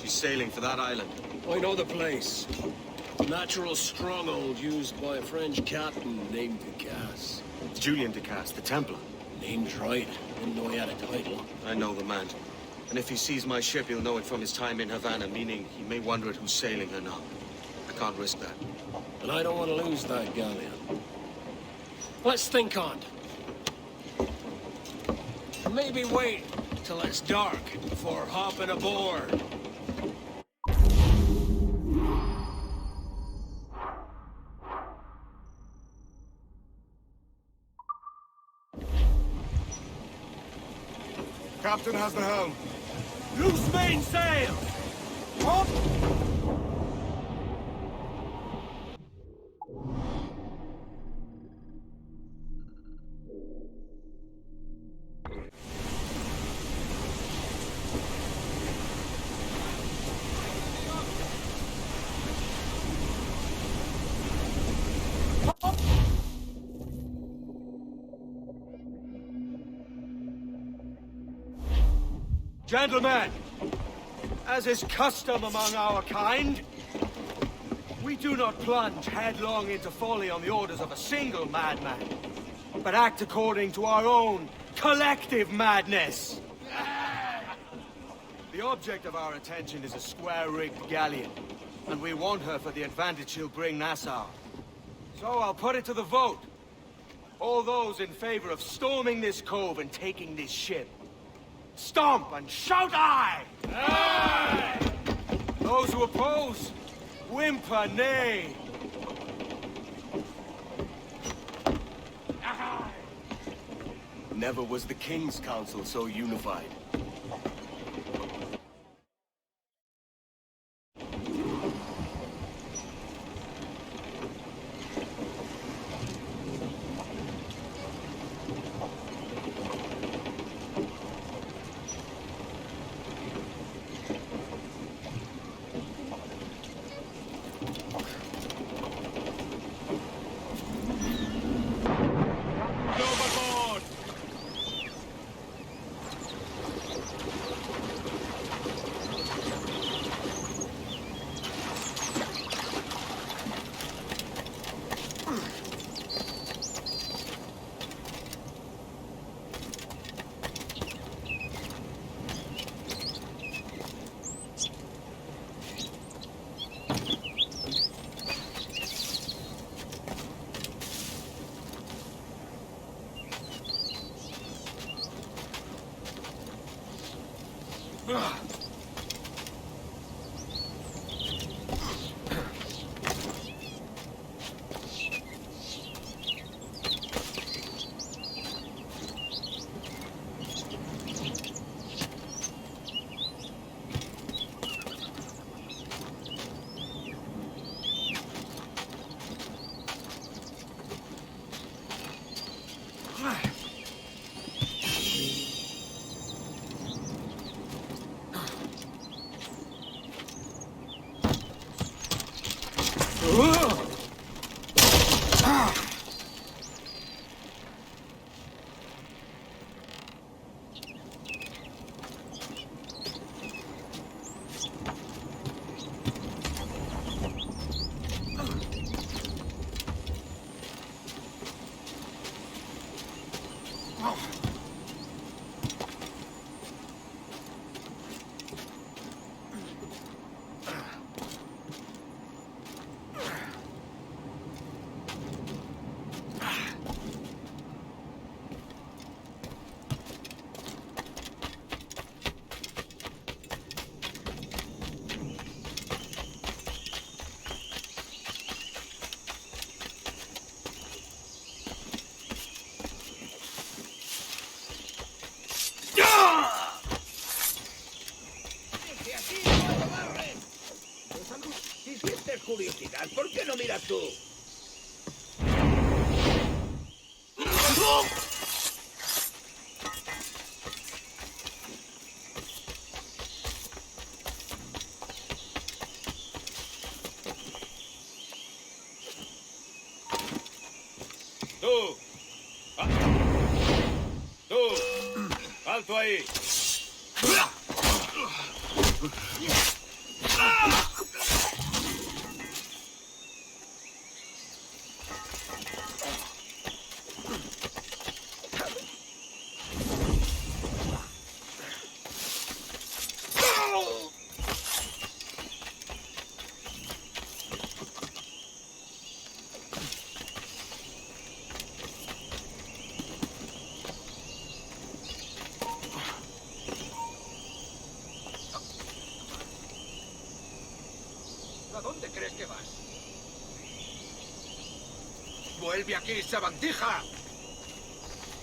She's sailing for that island. I know the place. Natural stronghold used by a French captain named Ducasse. It's Julian Ducasse, the Templar. Name's right. Didn't know he had a title. I know the man. And if he sees my ship, he'll know it from his time in Havana, meaning he may wonder at who's sailing her now. I can't risk that. And I don't want to lose that galleon. Let's think on it. Maybe wait till it's dark before hopping aboard. Captain has the helm. Loose mainsail! Up! Gentlemen, as is custom among our kind, we do not plunge headlong into folly on the orders of a single madman, but act according to our own collective madness. The object of our attention is a square-rigged galleon, and we want her for the advantage she'll bring Nassau. So I'll put it to the vote. All those in favor of storming this cove and taking this ship, stomp and shout aye! Aye! Those who oppose, whimper nay. Aye! Never was the King's Council so unified. Curiosidad, ¿por qué no miras tú? ¡Tú! ¡Tú! ¡Alto ahí! ¿A dónde crees que vas? ¡Vuelve aquí, sabandija!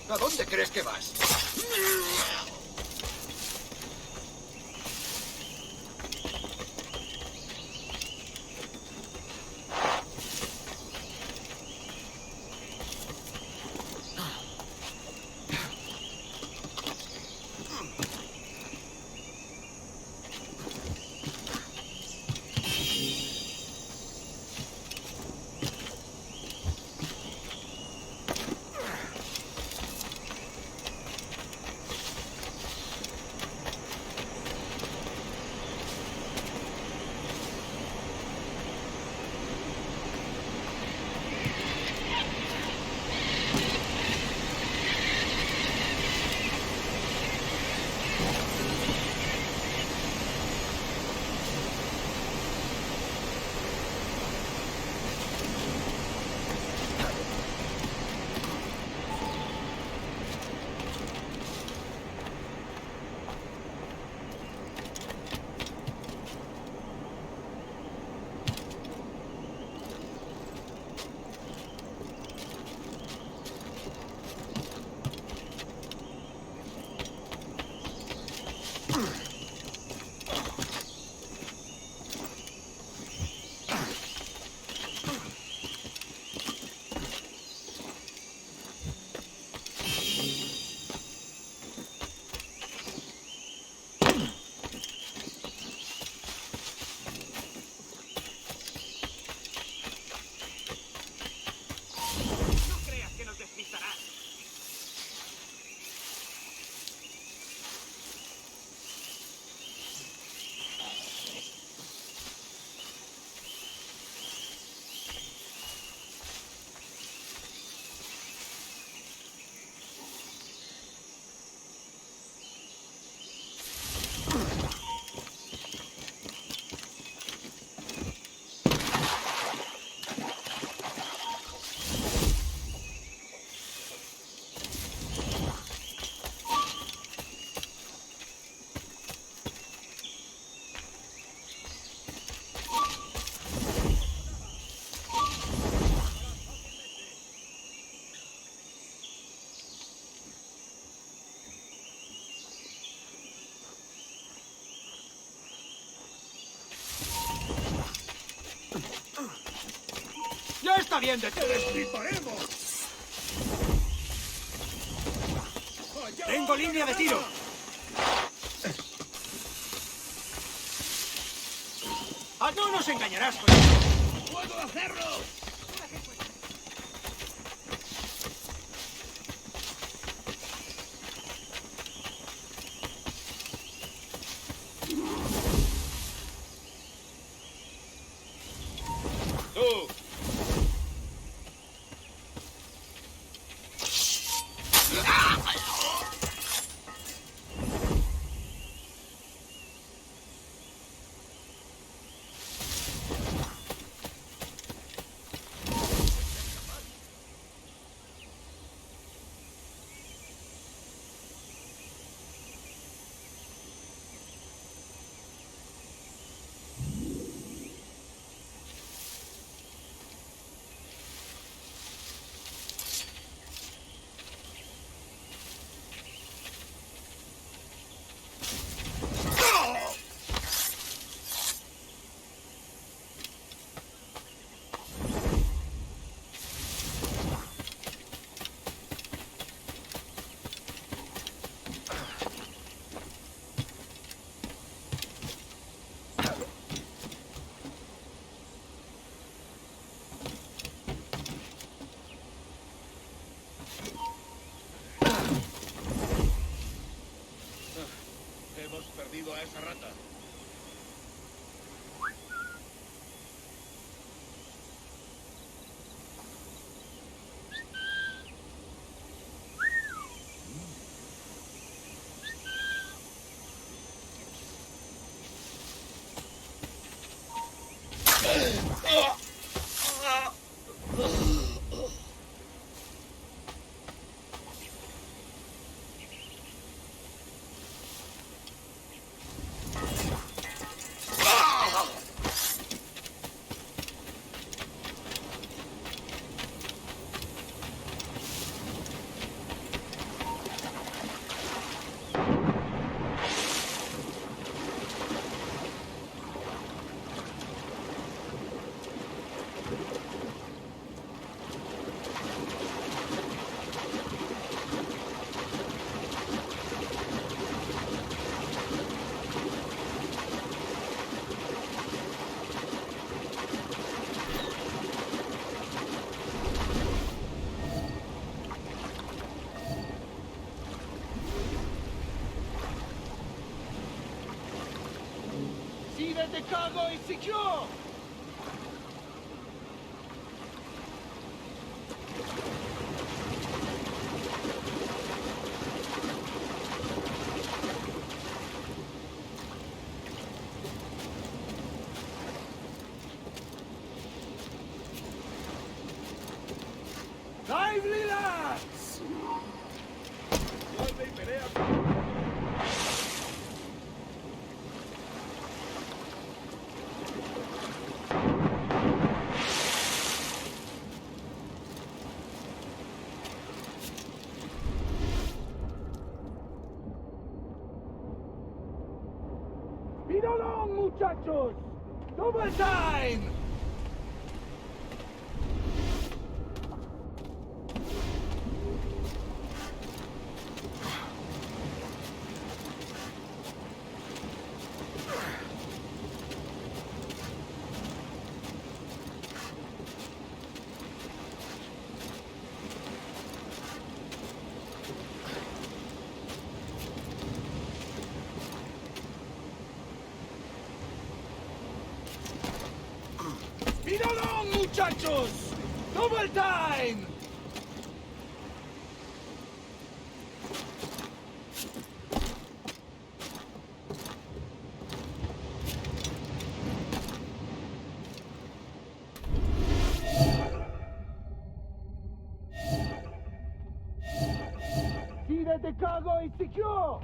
¿A dónde crees que vas? está bien de ti. ¡Te destriparemos! ¡Tengo línea de tiro! ¡Ah, no nos engañarás con esto! ¡Puedo hacerlo! ¡Tú! Hemos perdido a esa rata. See that the cargo is secure! Lively lads! Vuelve y pelea. Speed along, muchachos! Double time! Speed along, muchachos! Double time! See that the cargo is secure!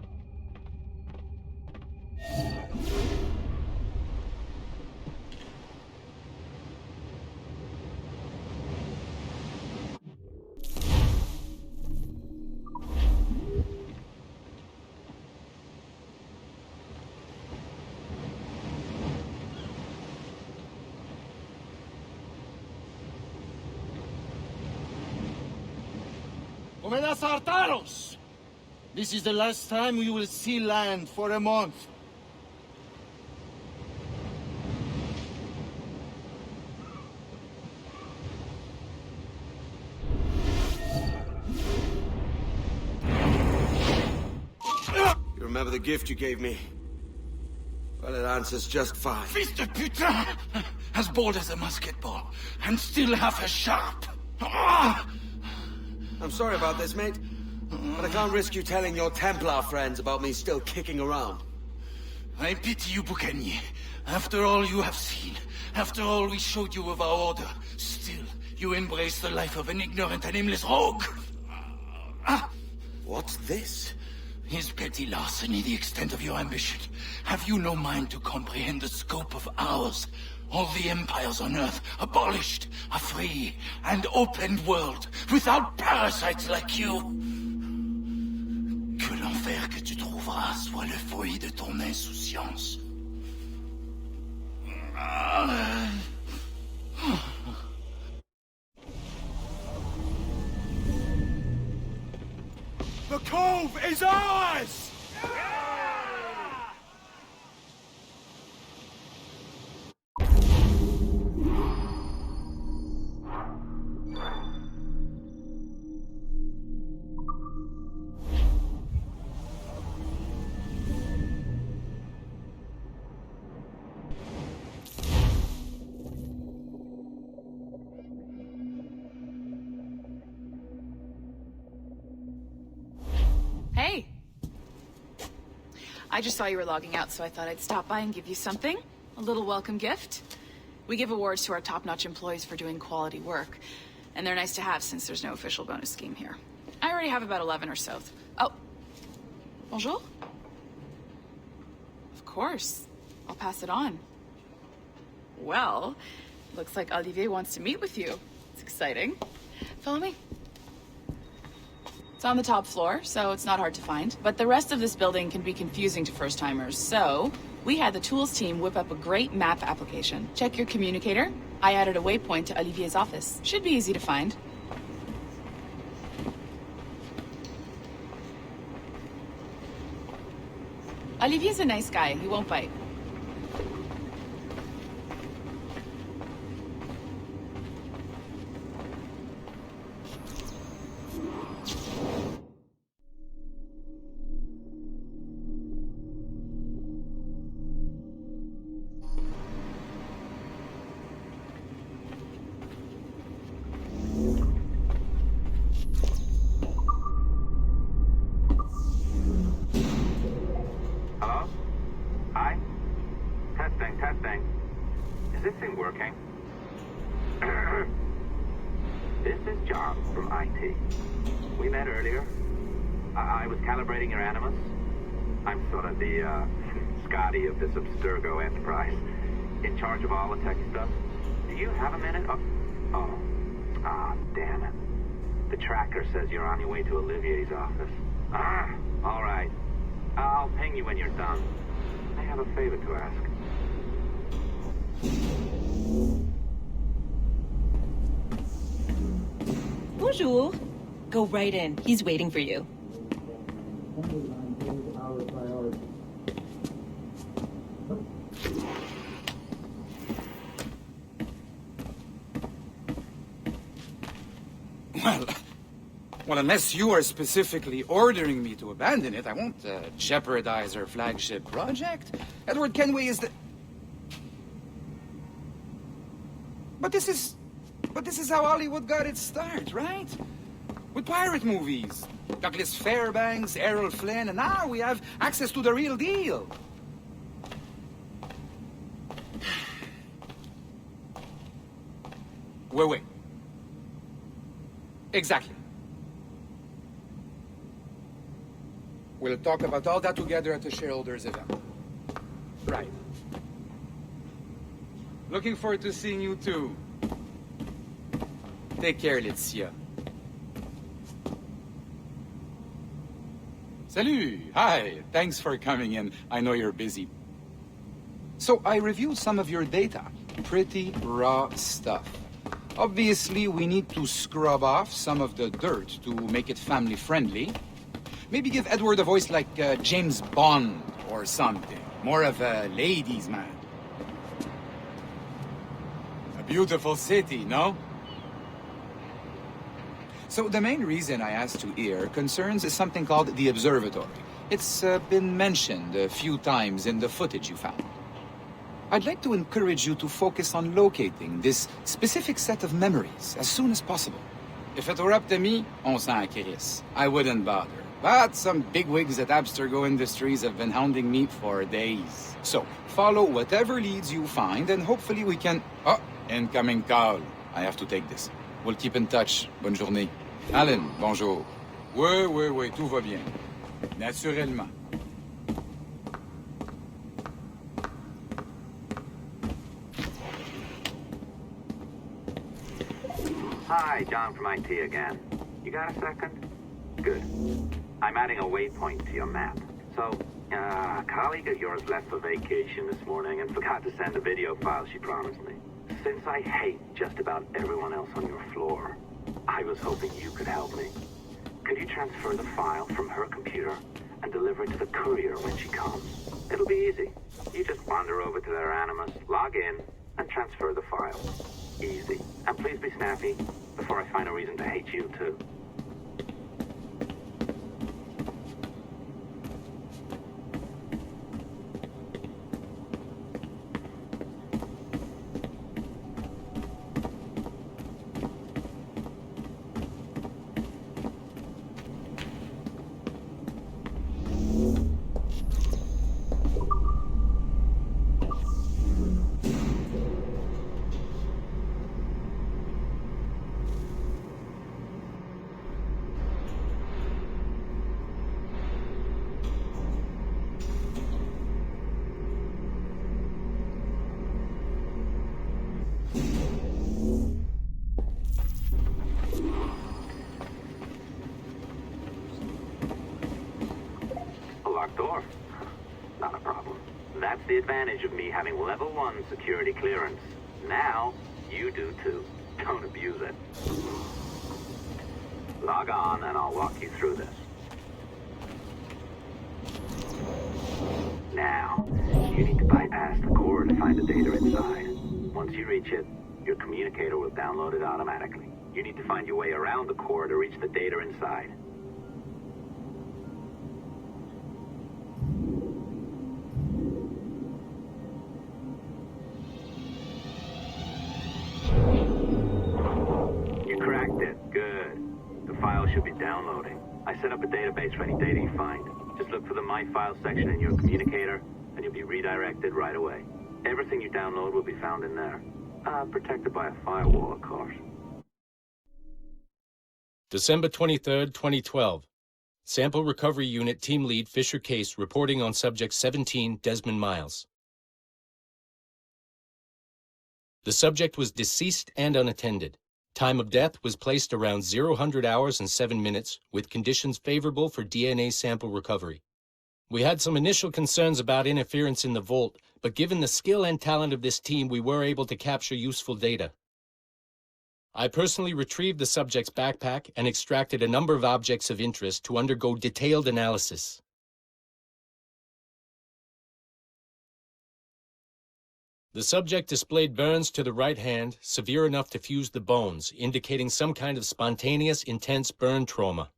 Buenas hartaros! This is the last time we will see land for a month. You remember the gift you gave me? Well, it answers just fine. Fils de putain! As bold as a musket ball, and still half as sharp. Ah! I'm sorry about this, mate. But I can't risk you telling your Templar friends about me still kicking around. I pity you, Boucanier. After all you have seen, after all we showed you of our order, still you embrace the life of an ignorant and aimless rogue. What's this? Is petty larceny the extent of your ambition? Have you no mind to comprehend the scope of ours? All the empires on Earth abolished, a free and open world, without parasites like you. Que l'enfer que tu trouveras soit le fruit de ton insouciance. The cove is ours! Hey! I just saw you were logging out, so I thought I'd stop by and give you something. A little welcome gift. We give awards to our top-notch employees for doing quality work, and they're nice to have since there's no official bonus scheme here. I already have about 11 or so. Oh. Bonjour? Of course. I'll pass it on. Well, looks like Olivier wants to meet with you. It's exciting. Follow me. It's on the top floor, so it's not hard to find. But the rest of this building can be confusing to first-timers, so we had the tools team whip up a great map application. Check your communicator. I added a waypoint to Olivier's office. Should be easy to find. Olivier's a nice guy. He won't bite. Of this Abstergo enterprise, in charge of all the tech stuff. Do you have a minute? Damn it. The tracker says you're on your way to Olivier's office. All right. I'll ping you when you're done. I have a favor to ask. Bonjour. Go right in. He's waiting for you. Well, unless you are specifically ordering me to abandon it, I won't jeopardize our flagship project. Edward Kenway is the... But this is how Hollywood got its start, right? With pirate movies. Douglas Fairbanks, Errol Flynn, and now we have access to the real deal. Wait. Exactly. We'll talk about all that together at the shareholders event. Right. Looking forward to seeing you too. Take care, Laetitia. Salut! Hi! Thanks for coming in. I know you're busy. So I reviewed some of your data. Pretty raw stuff. Obviously, we need to scrub off some of the dirt to make it family-friendly. Maybe give Edward a voice like James Bond or something. More of a ladies' man. A beautiful city, no? So the main reason I asked you here concerns something called the observatory. It's been mentioned a few times in the footage you found. I'd like to encourage you to focus on locating this specific set of memories as soon as possible. If it were up to me, on s'en crisse. I wouldn't bother. But some bigwigs at Abstergo Industries have been hounding me for days. So, follow whatever leads you find, and hopefully we can... Oh, incoming call. I have to take this. We'll keep in touch. Bonne journée. Alan, bonjour. Oui, tout va bien. Naturellement. Hi, John from IT again. You got a second? Good. I'm adding a waypoint to your map. So, a colleague of yours left for vacation this morning and forgot to send a video file she promised me. Since I hate just about everyone else on your floor, I was hoping you could help me. Could you transfer the file from her computer and deliver it to the courier when she comes? It'll be easy. You just wander over to their Animus, log in, and transfer the file. Easy. And please be snappy before I find a reason to hate you too. Door. Not a problem. That's the advantage of me having level 1 security clearance. Now, you do too. Don't abuse it. Log on and I'll walk you through this. Now, you need to bypass the core to find the data inside. Once you reach it, your communicator will download it automatically. You need to find your way around the core to reach the data inside. Should be downloading. I set up a database for any data you find. Just look for the My Files section in your communicator, and you'll be redirected right away. Everything you download will be found in there. Protected by a firewall, of course. December 23rd, 2012. Sample Recovery Unit Team Lead Fisher Case reporting on Subject 17, Desmond Miles. The subject was deceased and unattended. Time of death was placed around 00 hours and 7 minutes, with conditions favorable for DNA sample recovery. We had some initial concerns about interference in the vault, but given the skill and talent of this team, we were able to capture useful data. I personally retrieved the subject's backpack and extracted a number of objects of interest to undergo detailed analysis. The subject displayed burns to the right hand, severe enough to fuse the bones, indicating some kind of spontaneous, intense burn trauma.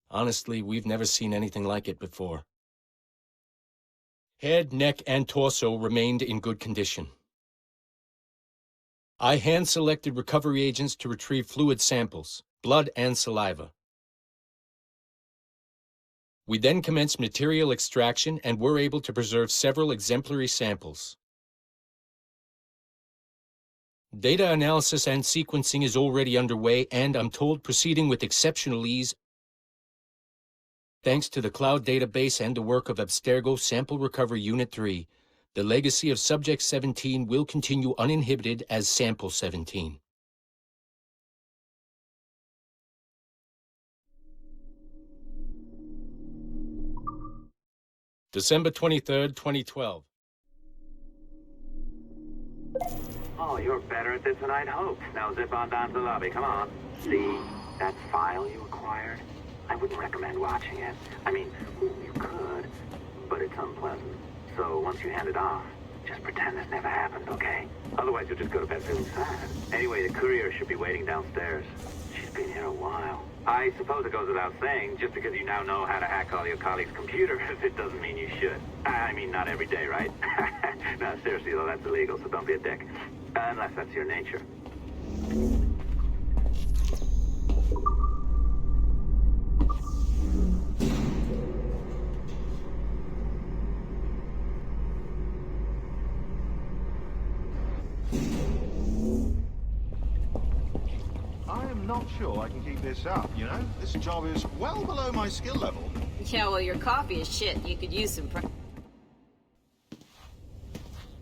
Honestly, we've never seen anything like it before. Head, neck, and torso remained in good condition. I hand-selected recovery agents to retrieve fluid samples, blood and saliva. We then commenced material extraction and were able to preserve several exemplary samples. Data analysis and sequencing is already underway, and I'm told proceeding with exceptional ease thanks to the cloud database and the work of Abstergo Sample Recovery Unit 3. The legacy of Subject 17 will continue uninhibited as Sample 17. December 23rd, 2012. Oh, you're better at this than I'd hoped. Now zip on down to the lobby, come on. See, that file you acquired? I wouldn't recommend watching it. I mean, you could, but it's unpleasant. So once you hand it off, just pretend this never happened, okay? Otherwise you'll just go to bed feeling sad. Anyway, the courier should be waiting downstairs. She's been here a while. I suppose it goes without saying, just because you now know how to hack all your colleagues' computers, it doesn't mean you should. I mean, not every day, right? No, seriously, though, that's illegal, so don't be a dick. Unless that's your nature. I am not sure I can keep this up, you know? This job is well below my skill level. Yeah, well, your coffee is shit. You could use some...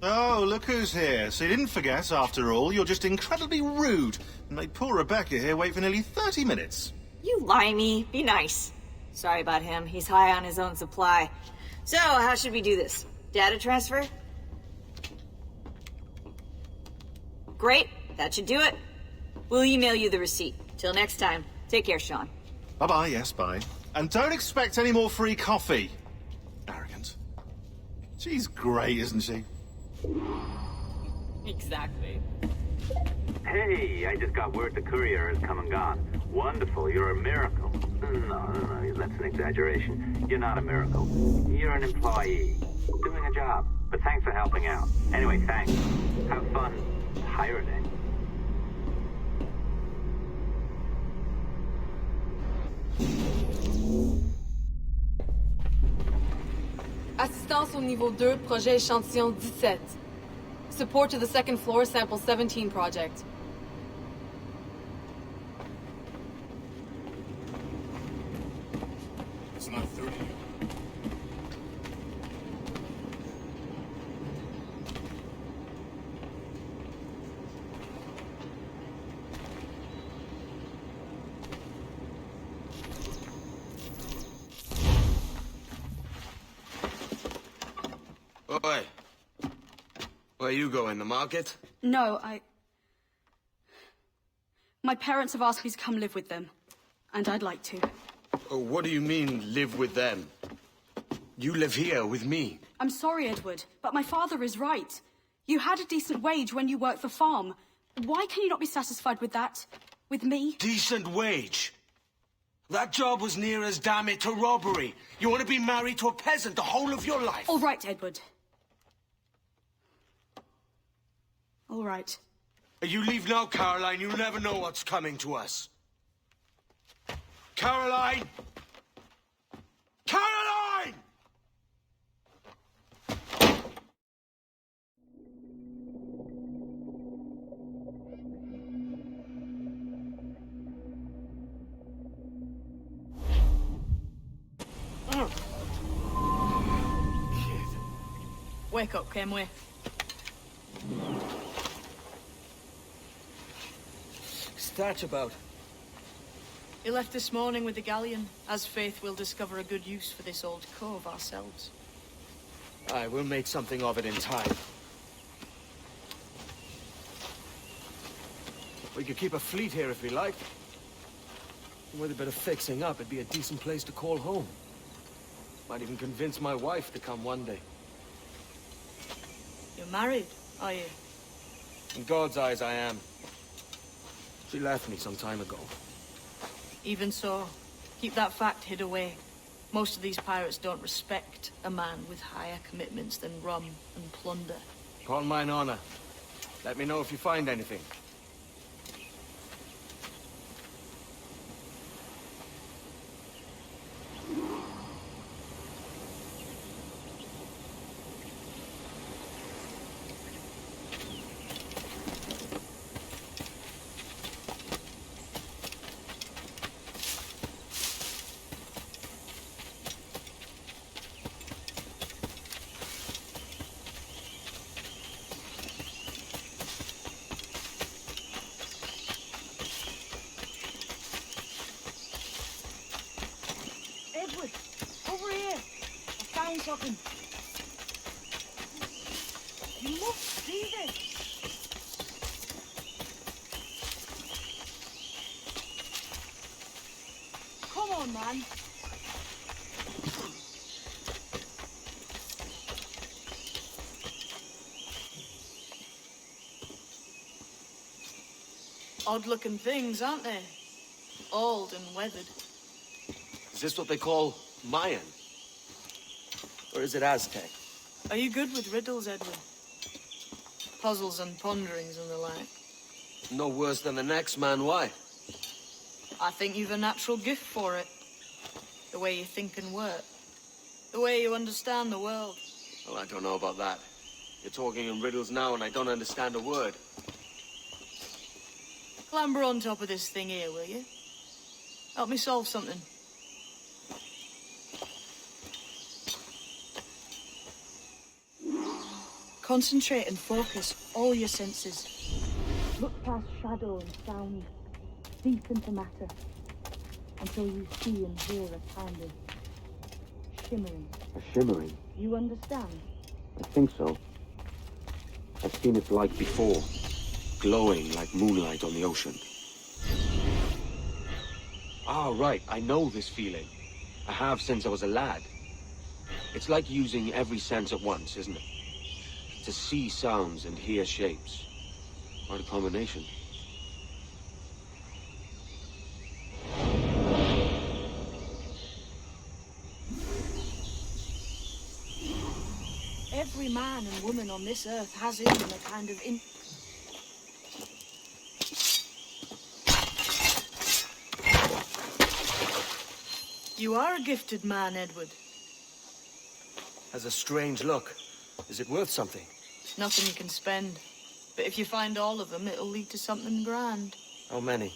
Oh, look who's here. So you didn't forget, after all, you're just incredibly rude and made poor Rebecca here wait for nearly 30 minutes. You limey. Be nice. Sorry about him. He's high on his own supply. So, how should we do this? Data transfer? Great. That should do it. We'll email you the receipt. Till next time. Take care, Sean. Bye-bye, yes, bye. And don't expect any more free coffee. Arrogant. She's great, isn't she? Exactly. Hey, I just got word the courier has come and gone. Wonderful, you're a miracle. No, that's an exaggeration. You're not a miracle. You're an employee. Doing a job. But thanks for helping out. Anyway, thanks. Have fun pirating. Assistance au niveau 2, projet échantillon 17. Support to the second floor, sample 17 project. It's not 30. Oi. Where you going, the market? No, my parents have asked me to come live with them. And I'd like to. Oh, what do you mean, live with them? You live here with me. I'm sorry, Edward, but my father is right. You had a decent wage when you worked the farm. Why can you not be satisfied with that? With me? Decent wage? That job was near as damn it to robbery. You want to be married to a peasant the whole of your life? All right, Edward. All right. You leave now, Caroline. You'll never know what's coming to us. Caroline! Caroline! Wake up, Kenway. What's that about? He left this morning with the galleon. As faith, we'll discover a good use for this old cove ourselves. Aye, we'll make something of it in time. We could keep a fleet here if we like. With a bit of fixing up, it'd be a decent place to call home. Might even convince my wife to come one day. You're married, are you? In God's eyes, I am. She left me some time ago. Even so, keep that fact hid away. Most of these pirates don't respect a man with higher commitments than rum and plunder. Upon mine honor. Let me know if you find anything. Something. You must see this. man. Odd-looking things, aren't they? Old and weathered. Is this what they call Mayan? Or is it Aztec? Are you good with riddles, Edward? Puzzles and ponderings and the like? No worse than the next man, why? I think you've a natural gift for it. The way you think and work. The way you understand the world. Well, I don't know about that. You're talking in riddles now and I don't understand a word. Clamber on top of this thing here, will you? Help me solve something. Concentrate and focus all your senses. Look past shadow and sound, deep into matter, until you see and hear a kind of shimmering. A shimmering? You understand? I think so. I've seen its like before. Glowing like moonlight on the ocean. Ah, right. I know this feeling. I have since I was a lad. It's like using every sense at once, isn't it? To see sounds and hear shapes. What a combination. Every man and woman on this earth has in them a kind of You are a gifted man, Edward. Has a strange look. Is it worth something? Nothing you can spend. But if you find all of them, it'll lead to something grand. How many?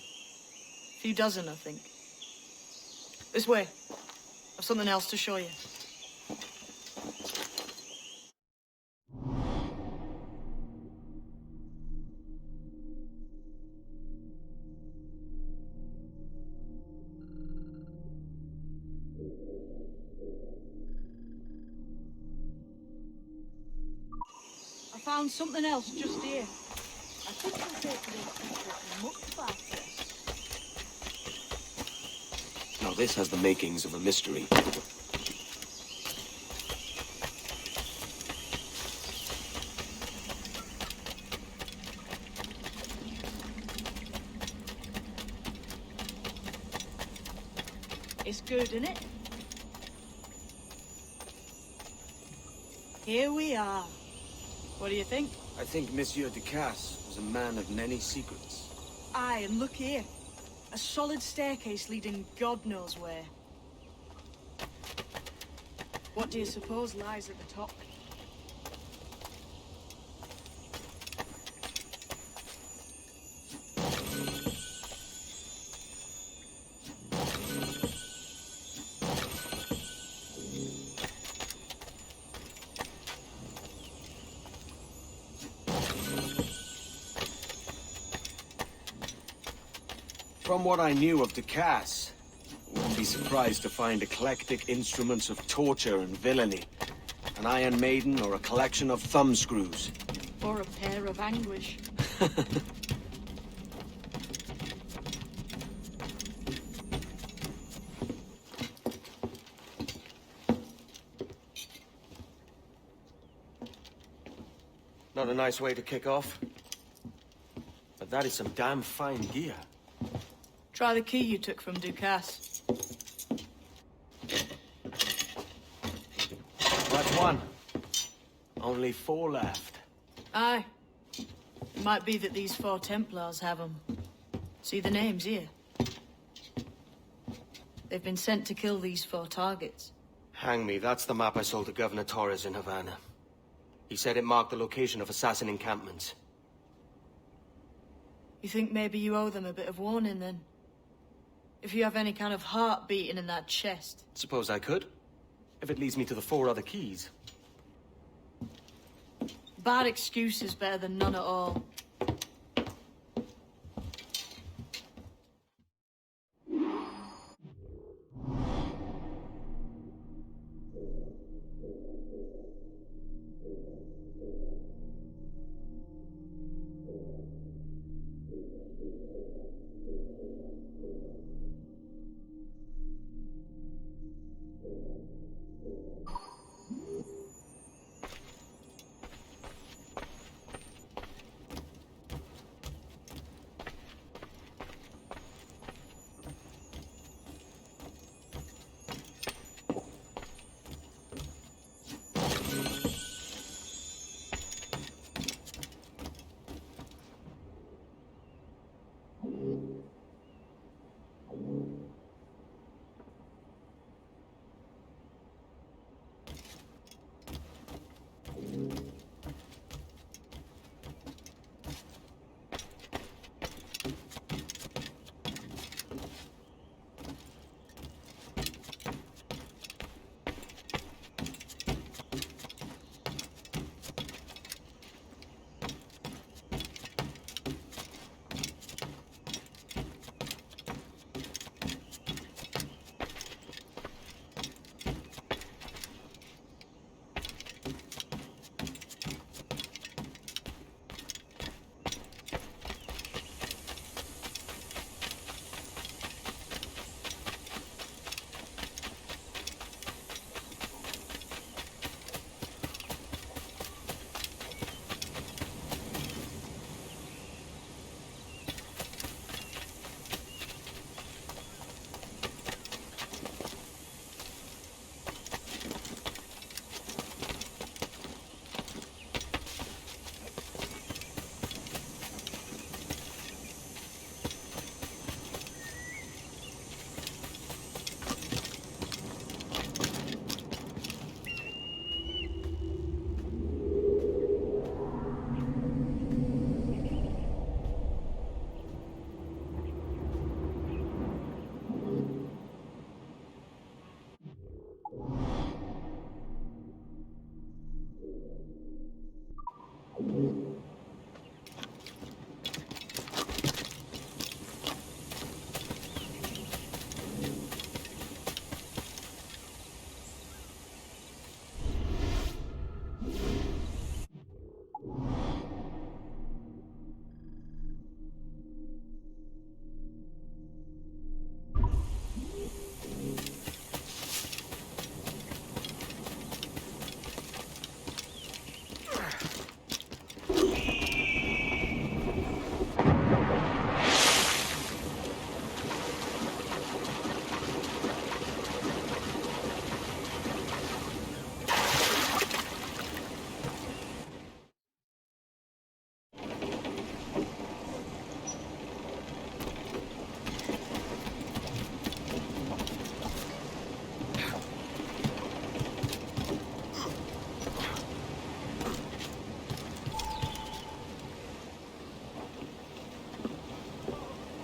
A few dozen, I think. This way. I've something else to show you. I found something else just here. I think I'll take this much faster. Now this has the makings of a mystery. It's good, isn't it? Here we are. What do you think? I think Monsieur Ducasse was a man of many secrets. Aye, and look here. A solid staircase leading God knows where. What do you suppose lies at the top? From what I knew of Ducasse, I wouldn't be surprised to find eclectic instruments of torture and villainy. An Iron Maiden or a collection of thumbscrews. Or a pair of anguish. Not a nice way to kick off. But that is some damn fine gear. Try the key you took from Ducasse. That's one. Only 4 left. Aye. It might be that these 4 Templars have them. See the names here? They've been sent to kill these 4 targets. Hang me, that's the map I sold to Governor Torres in Havana. He said it marked the location of assassin encampments. You think maybe you owe them a bit of warning, then? If you have any kind of heart beating in that chest. Suppose I could? If it leads me to the 4 other keys. Bad excuse is better than none at all.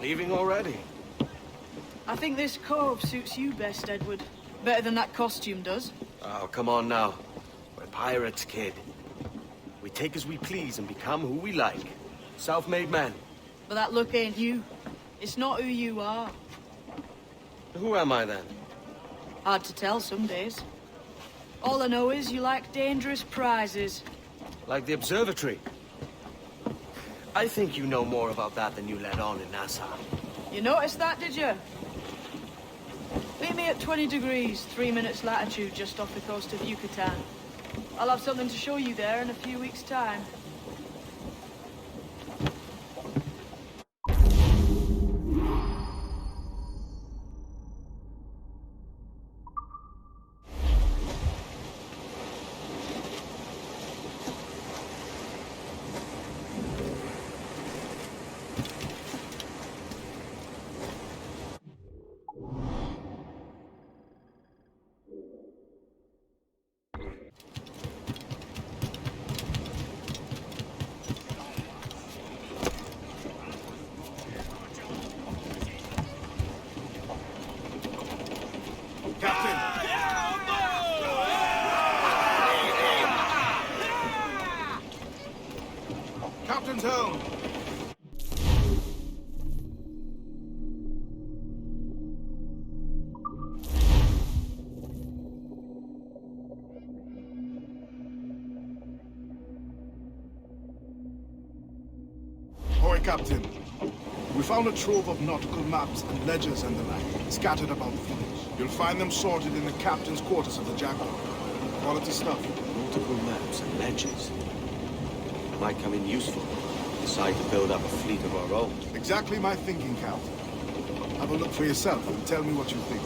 Leaving already? I think this cove suits you best, Edward. Better than that costume does. Oh, come on now. We're pirates, kid. We take as we please and become who we like. Self-made men. But that look ain't you. It's not who you are. Who am I then? Hard to tell some days. All I know is you like dangerous prizes. Like the observatory. I think you know more about that than you let on in Nassau. You noticed that, did you? Meet me at 20 degrees, 3 minutes latitude just off the coast of Yucatan. I'll have something to show you there in a few weeks' time. Captain's helm! Ahoy, Captain. We found a trove of nautical maps and ledgers and the like, scattered about the village. You'll find them sorted in the captain's quarters of the Jaguar. Quality stuff. Nautical maps and ledgers. Might come in useful. Decide to build up a fleet of our own. Exactly my thinking, Captain. Have a look for yourself and tell me what you think.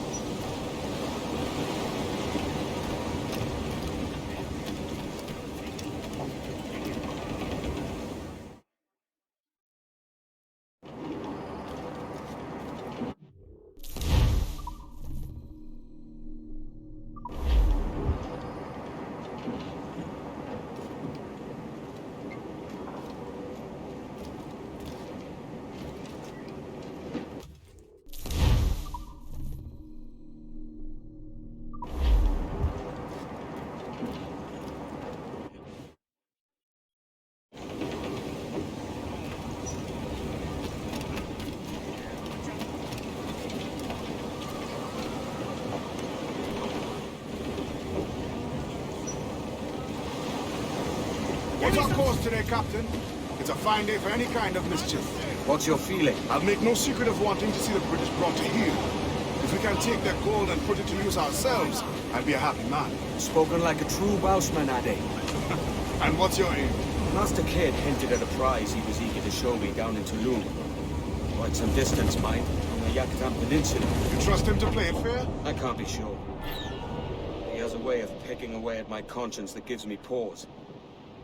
What's our course today, Captain? It's a fine day for any kind of mischief. What's your feeling? I'll make no secret of wanting to see the British brought to heel. If we can take their gold and put it to use ourselves, I'll be a happy man. Spoken like a true Welshman, Ade. And what's your aim? Master Kidd hinted at a prize he was eager to show me down in Tulum. Quite some distance, mind, on the Yucatan Peninsula. You trust him to play it fair? I can't be sure. He has a way of pecking away at my conscience that gives me pause.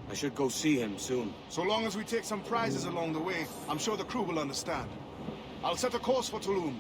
I should go see him soon. So long as we take some prizes along the way, I'm sure the crew will understand. I'll set a course for Tulum.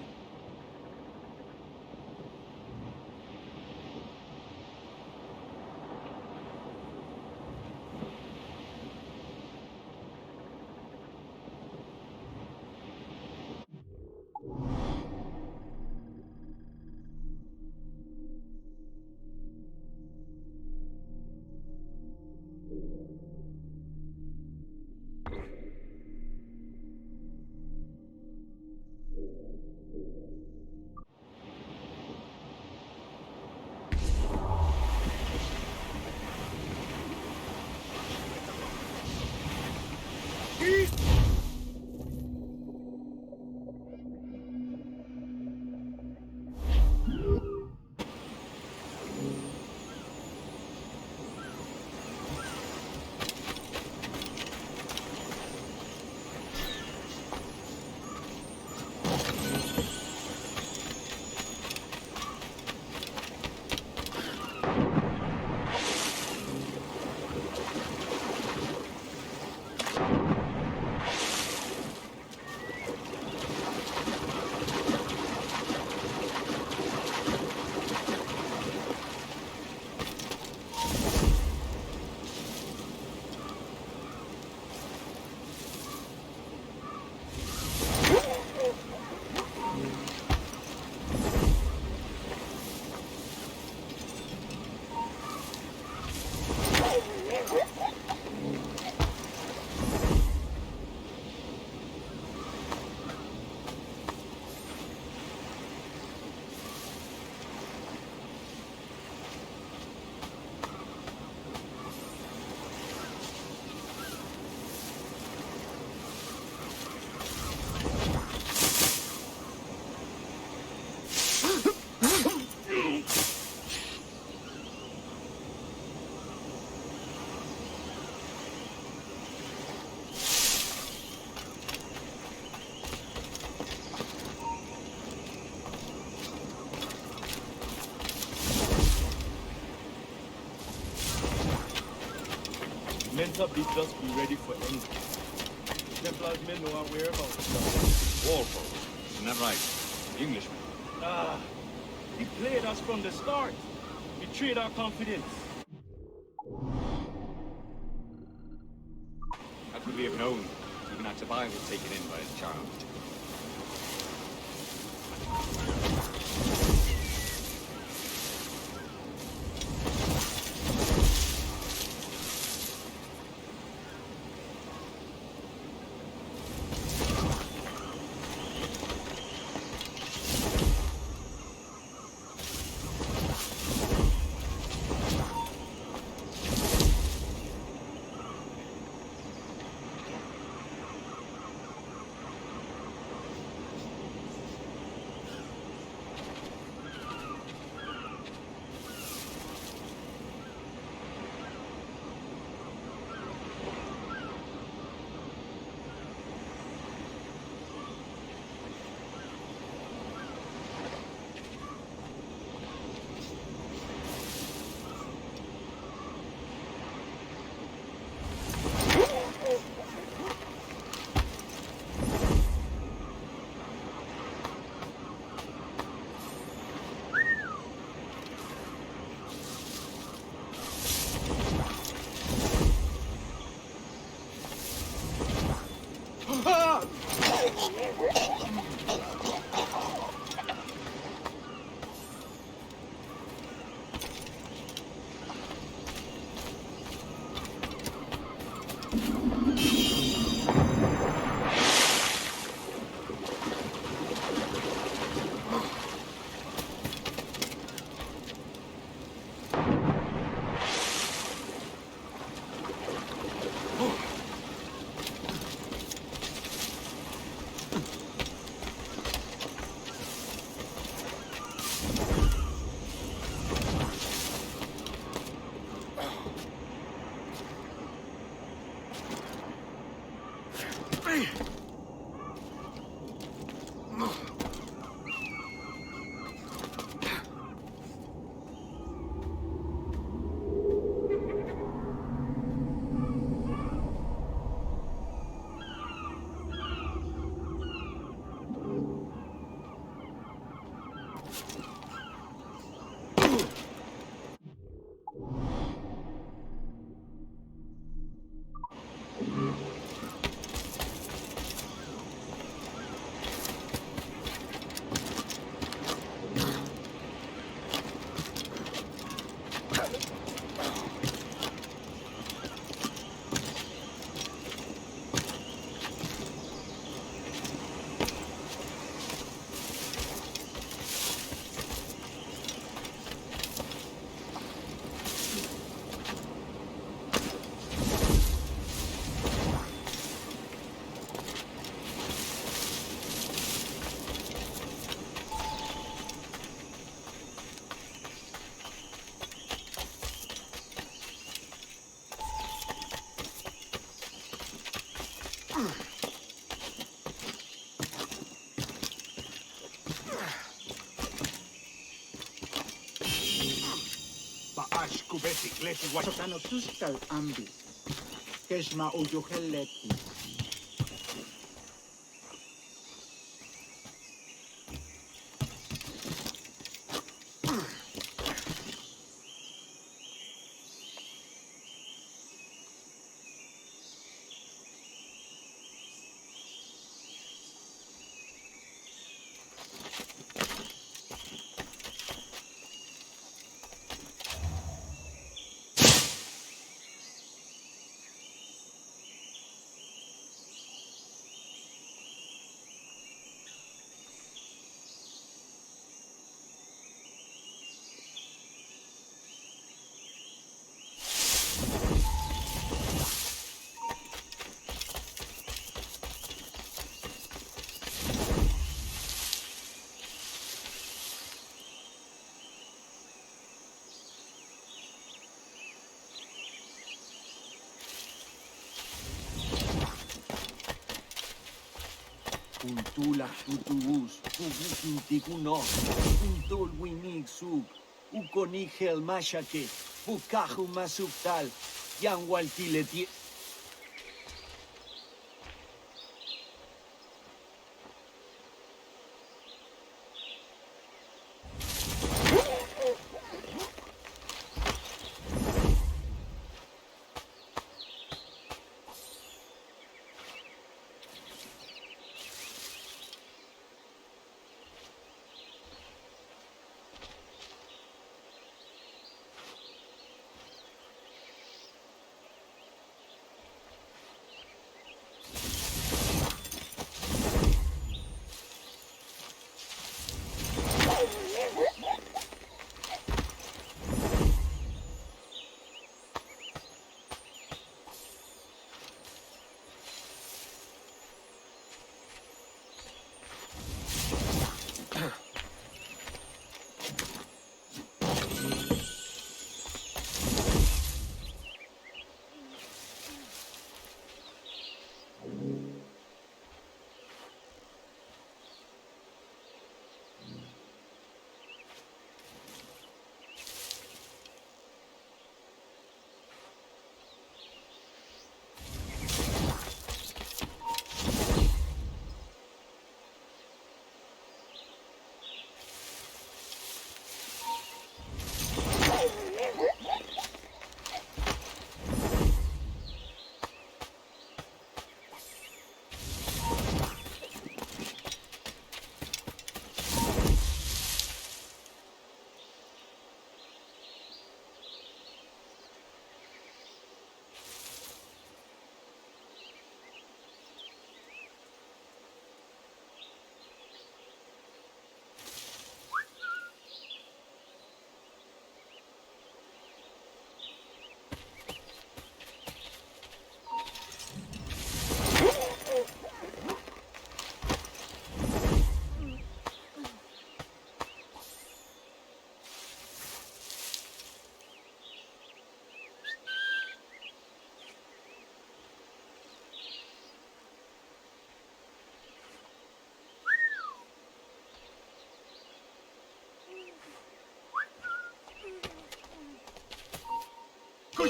Possibly just be ready for anything. Templars may know our whereabouts. Walpole, isn't that right? Englishman. Ah, he played us from the start. Betrayed our confidence. How could we have known? Even our Tobiah was taken in by his charm. Baashku besikleti watokano tuskal ambis. Keshma uyoheleti. Kuntula tutubus, ubukintikuna, untol winig sub, ukonigel mashake, bukahu masuktal, yanwaltileti.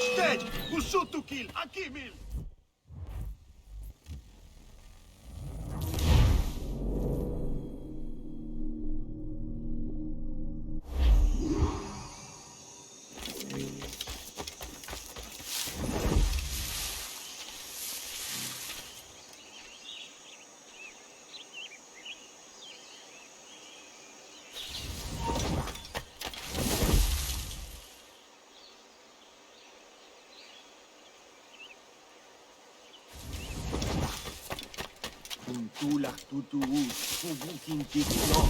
Which dead? Who shoot to kill? Akimil! Tulak tutuus, ubukin tikno,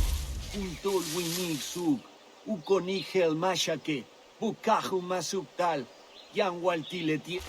untol winig sug, ukonihel mashake, bukahu masuktal, yang waltileti.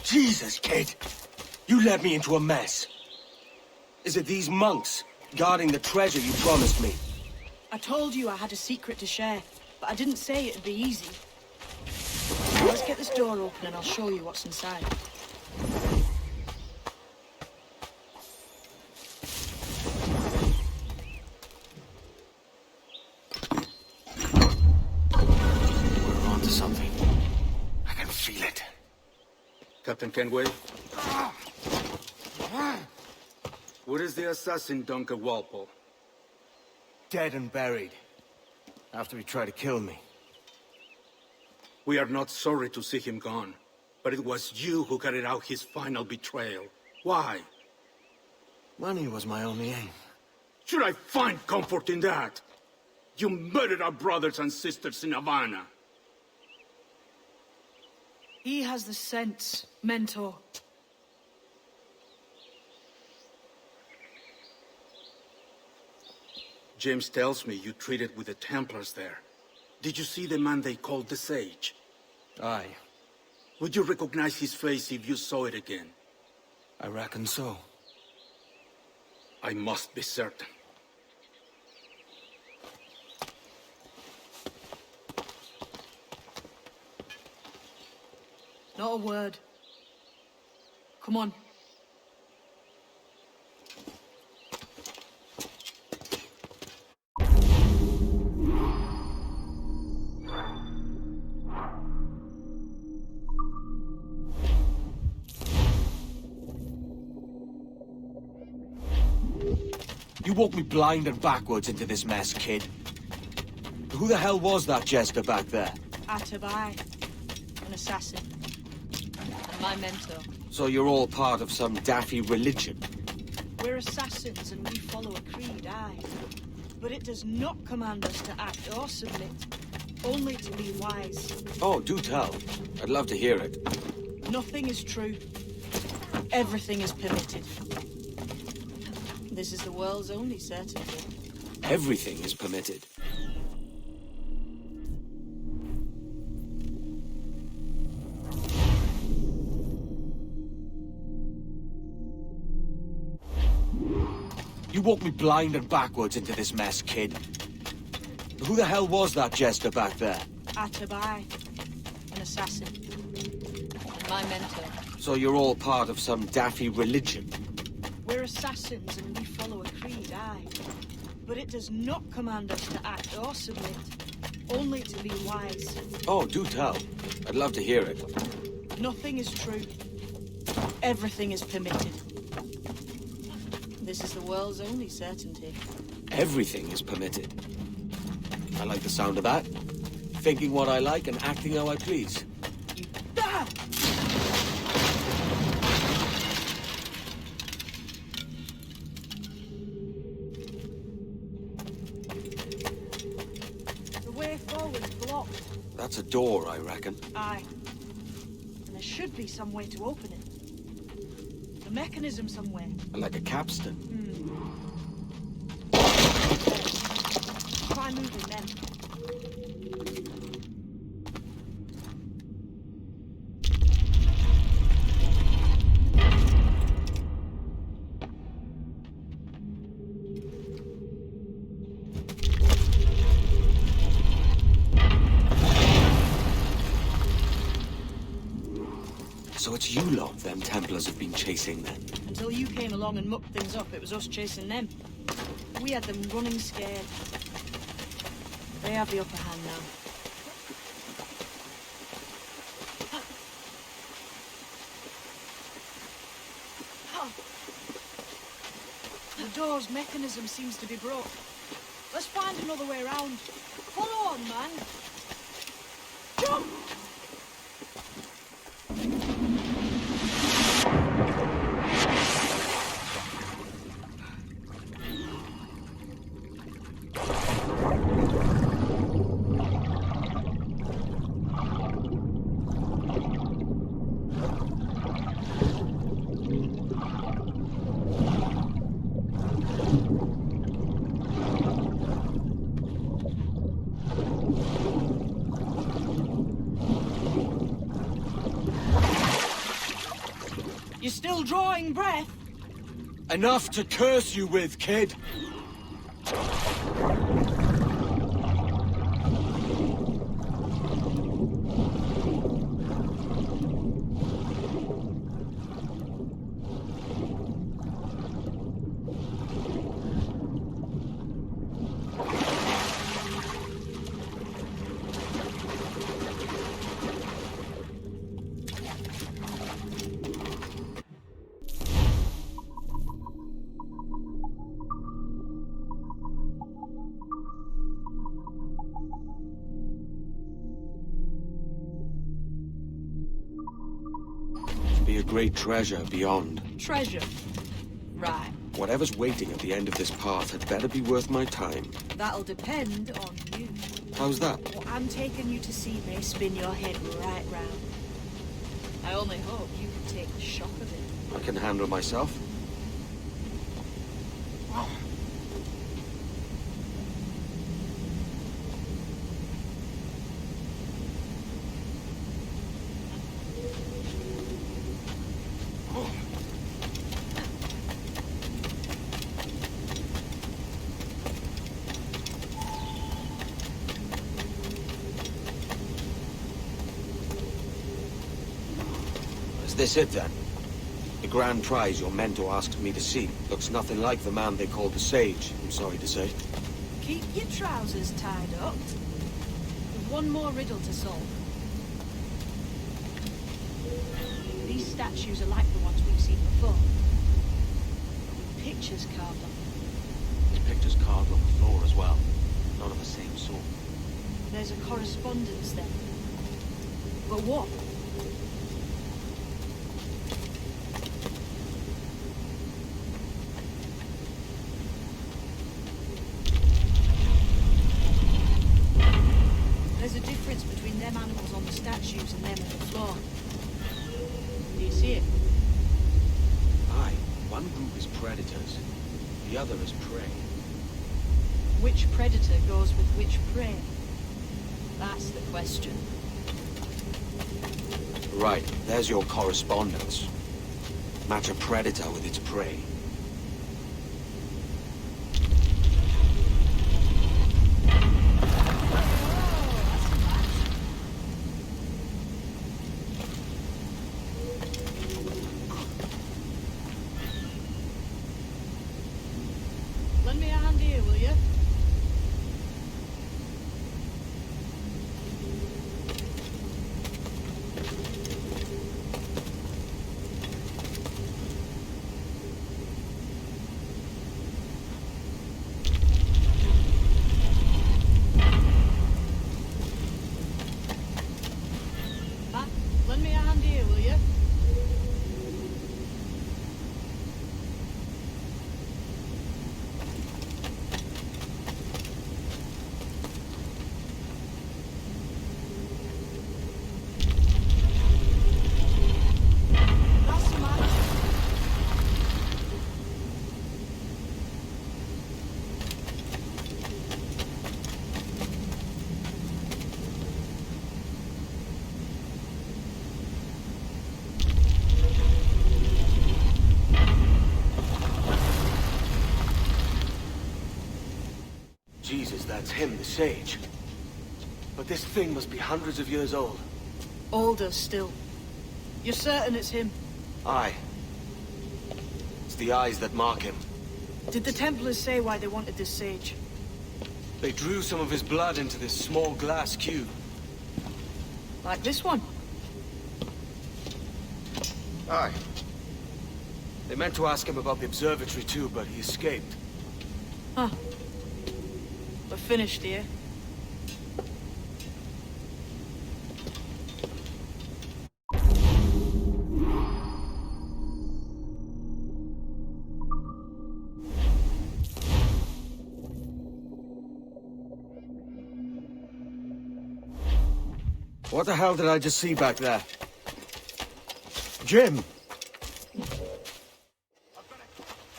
Jesus, kid! You led me into a mess. Is it these monks guarding the treasure you promised me? I told you I had a secret to share, but I didn't say it'd be easy. Now let's get this door open and I'll show you what's inside. We're onto something. I can feel it. Captain Kenway? Where is the assassin, Duncan Walpole? Dead and buried. After he tried to kill me. We are not sorry to see him gone, but it was you who carried out his final betrayal. Why? Money was my only aim. Should I find comfort in that? You murdered our brothers and sisters in Havana. He has the sense, Mentor. James tells me you traded with the Templars there. Did you see the man they called the Sage? Aye. Would you recognize his face if you saw it again? I reckon so. I must be certain. Not a word. Come on. You walked me blind and backwards into this mess, kid. Who the hell was that jester back there? Atabai, an assassin. And my mentor. So you're all part of some daffy religion? We're assassins and we follow a creed, aye. But it does not command us to act or submit, only to be wise. Oh, do tell. I'd love to hear it. Nothing is true. Everything is permitted. This is the world's only certainty. Everything is permitted. You walked me blind and backwards into this mess, kid. Who the hell was that jester back there? Atabai, an assassin. And my mentor. So you're all part of some daffy religion? We're assassins and we follow a creed, aye. But it does not command us to act or submit, only to be wise. Oh, do tell. I'd love to hear it. Nothing is true. Everything is permitted. This is the world's only certainty. Everything is permitted. I like the sound of that. Thinking what I like and acting how I please. The way forward's blocked. That's a door, I reckon. Aye. And there should be some way to open it. A mechanism somewhere. Like a capstan. Try moving then. So it's you lot them Templars have been chasing then? Until you came along and mucked things up, it was us chasing them. We had them running scared. They have the upper hand now. The door's mechanism seems to be broke. Let's find another way around. Follow on, man. Jump! You're still drawing breath? Enough to curse you with, kid! Be a great treasure beyond. Treasure? Right. Whatever's waiting at the end of this path had better be worth my time. That'll depend on you. How's that? What I'm taking you to see may spin your head right round. I only hope you can take the shock of it. I can handle myself. Is this it then? The grand prize your mentor asked me to see looks nothing like the man they called the Sage, I'm sorry to say. Keep your trousers tied up. With one more riddle to solve. These statues are like the ones we've seen before. With pictures carved on them. pictures carved on the floor as well. Not of the same sort. There's a correspondence then. But what? There's a difference between them animals on the statues and them on the floor. Do you see it? Aye. One group is predators. The other is prey. Which predator goes with which prey? That's the question. Right, there's your correspondence. Match a predator with its prey. Lend me a hand here, will you? Lend me a hand here, will you? That's the match. Jesus, that's him, the sage. But this thing must be hundreds of years old. Older still. You're certain it's him? Aye. It's the eyes that mark him. Did the Templars say why they wanted this sage? They drew some of his blood into this small glass cube. Like this one? Aye. They meant to ask him about the observatory too, but he escaped. Huh. We're finished here. What the hell did I just see back there? Jim!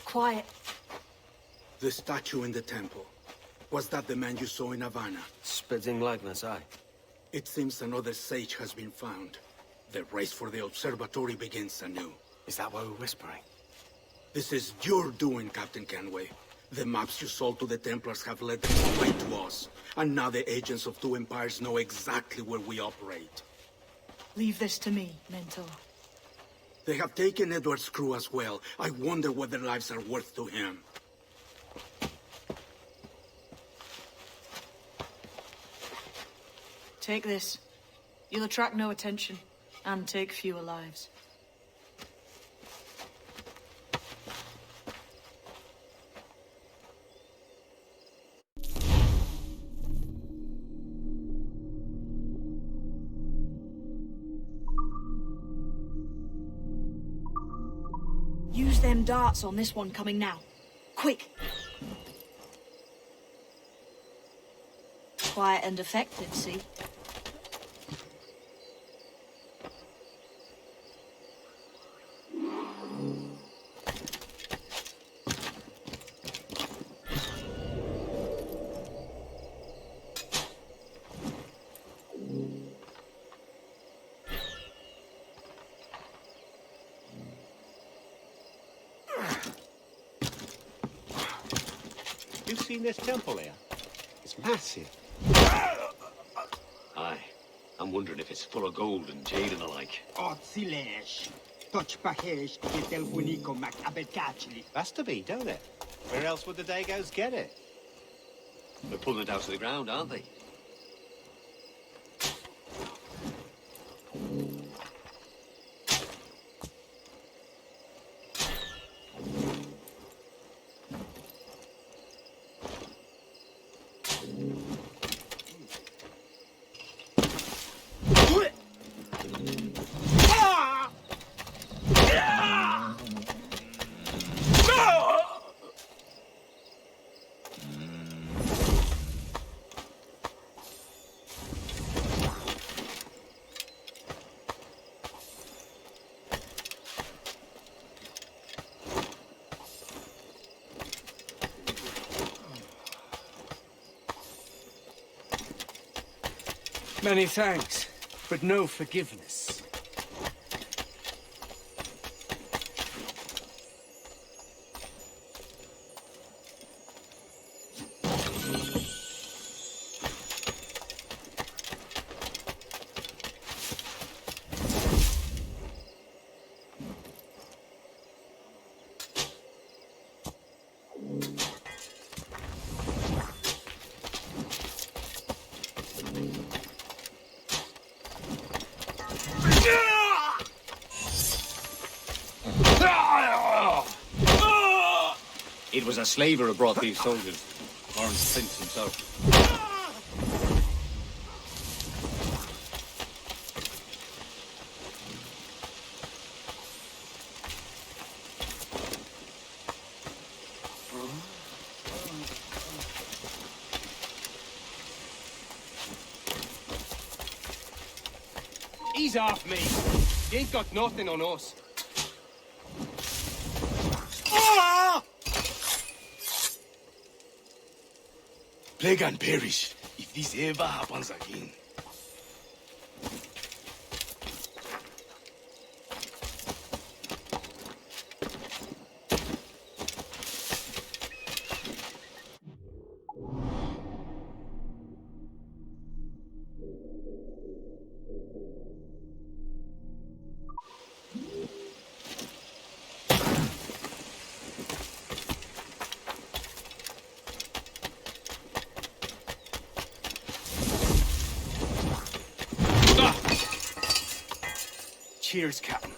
Quiet. The statue in the temple. Was that the man you saw in Havana? Spitting likeness, aye. It seems another sage has been found. The race for the observatory begins anew. Is that why we're whispering? This is your doing, Captain Kenway. The maps you sold to the Templars have led them straight to us. And now the agents of two empires know exactly where we operate. Leave this to me, Mentor. They have taken Edward's crew as well. I wonder what their lives are worth to him. Take this. You'll attract no attention, and take fewer lives. Use them darts on this one coming now. Quick! Quiet and effective, see? You've seen this temple here? It's massive. Aye. I'm wondering if it's full of gold and jade and the like. Otsilesh. Toch pahesh getel buniko mak abetachli. Has to be, don't it? Where else would the Dagos get it? They're pulling it out to the ground, aren't they? Many thanks, but no forgiveness. It was a slaver who brought these soldiers. Lawrence Prince himself. Ease off me. You ain't got nothing on us. Plague and perish if this ever happens again. Cheers, Captain.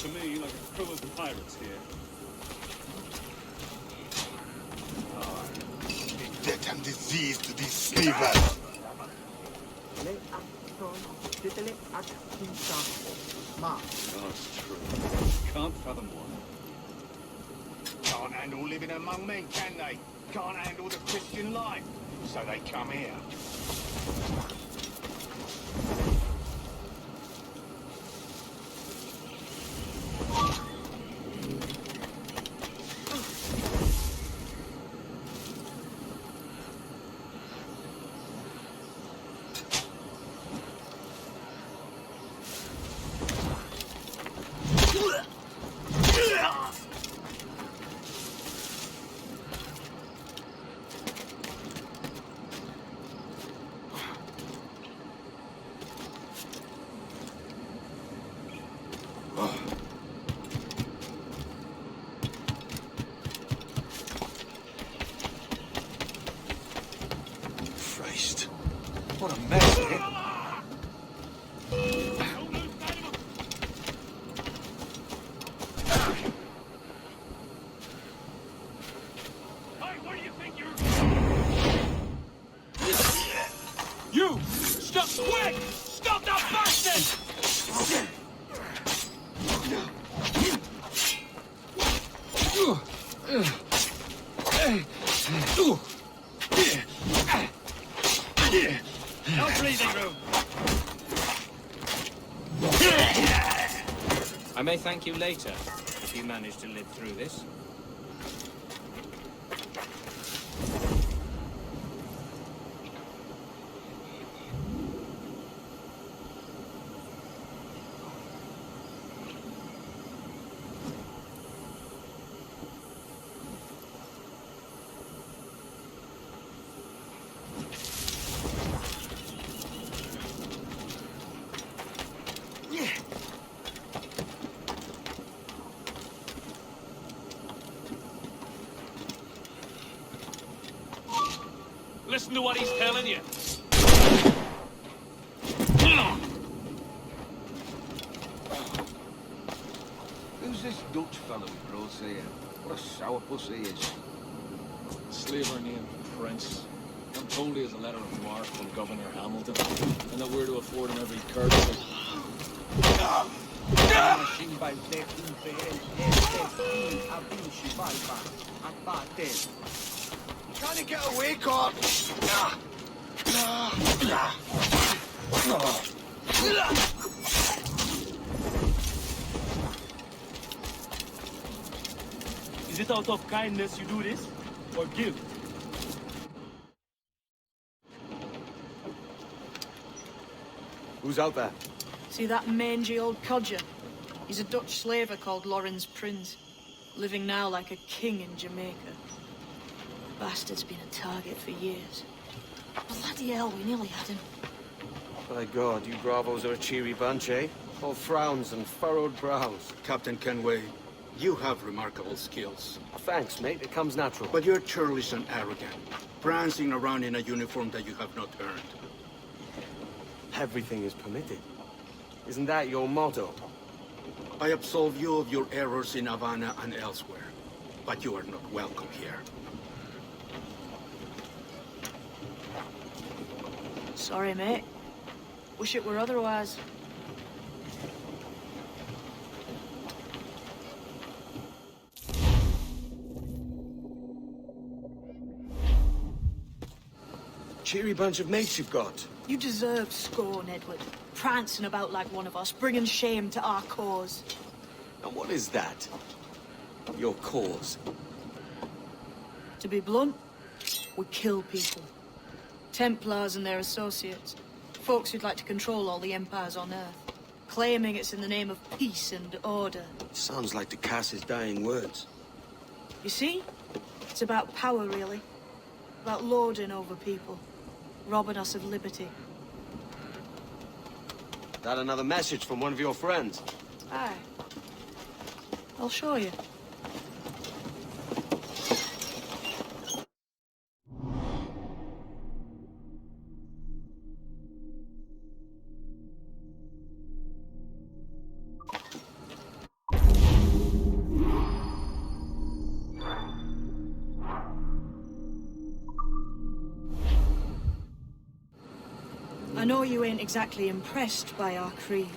To me, like a crew of pirates here. Death and disease to these slavers. That's true. Can't fathom why. Can't handle living among men, can they? Can't handle the Christian life. So they come here. Christ. What a mess, eh? You! Stop quick! Stop that bastard! No breathing room. I may thank you later, if you manage to live through this. Listen to what he's telling you. Who's this Dutch fellow with broad here? What a sourpuss he is. Slaver named Prince. I'm told he has a letter of marque from Governor Hamilton, and that we're to afford him every courtesy. Trying to get away, God! Is it out of kindness you do this, or guilt? Who's out there? See that mangy old codger? He's a Dutch slaver called Lawrence Prince, living now like a king in Jamaica. Bastard's been a target for years. Bloody hell, we nearly had him. By God, you bravos are a cheery bunch, eh? All frowns and furrowed brows. Captain Kenway, you have remarkable skills. Thanks, mate. It comes natural. But you're churlish and arrogant, prancing around in a uniform that you have not earned. Everything is permitted. Isn't that your motto? I absolve you of your errors in Havana and elsewhere, but you are not welcome here. Sorry, mate. Wish it were otherwise. Cheery bunch of mates you've got. You deserve scorn, Edward. Prancing about like one of us, bringing shame to our cause. And what is that? Your cause? To be blunt, we kill people. Templars and their associates. Folks who'd like to control all the empires on Earth. Claiming it's in the name of peace and order. Sounds like Ducass's dying words. You see? It's about power, really. About lording over people. Robbing us of liberty. That another message from one of your friends? Aye. I'll show you. I know you ain't exactly impressed by our creed.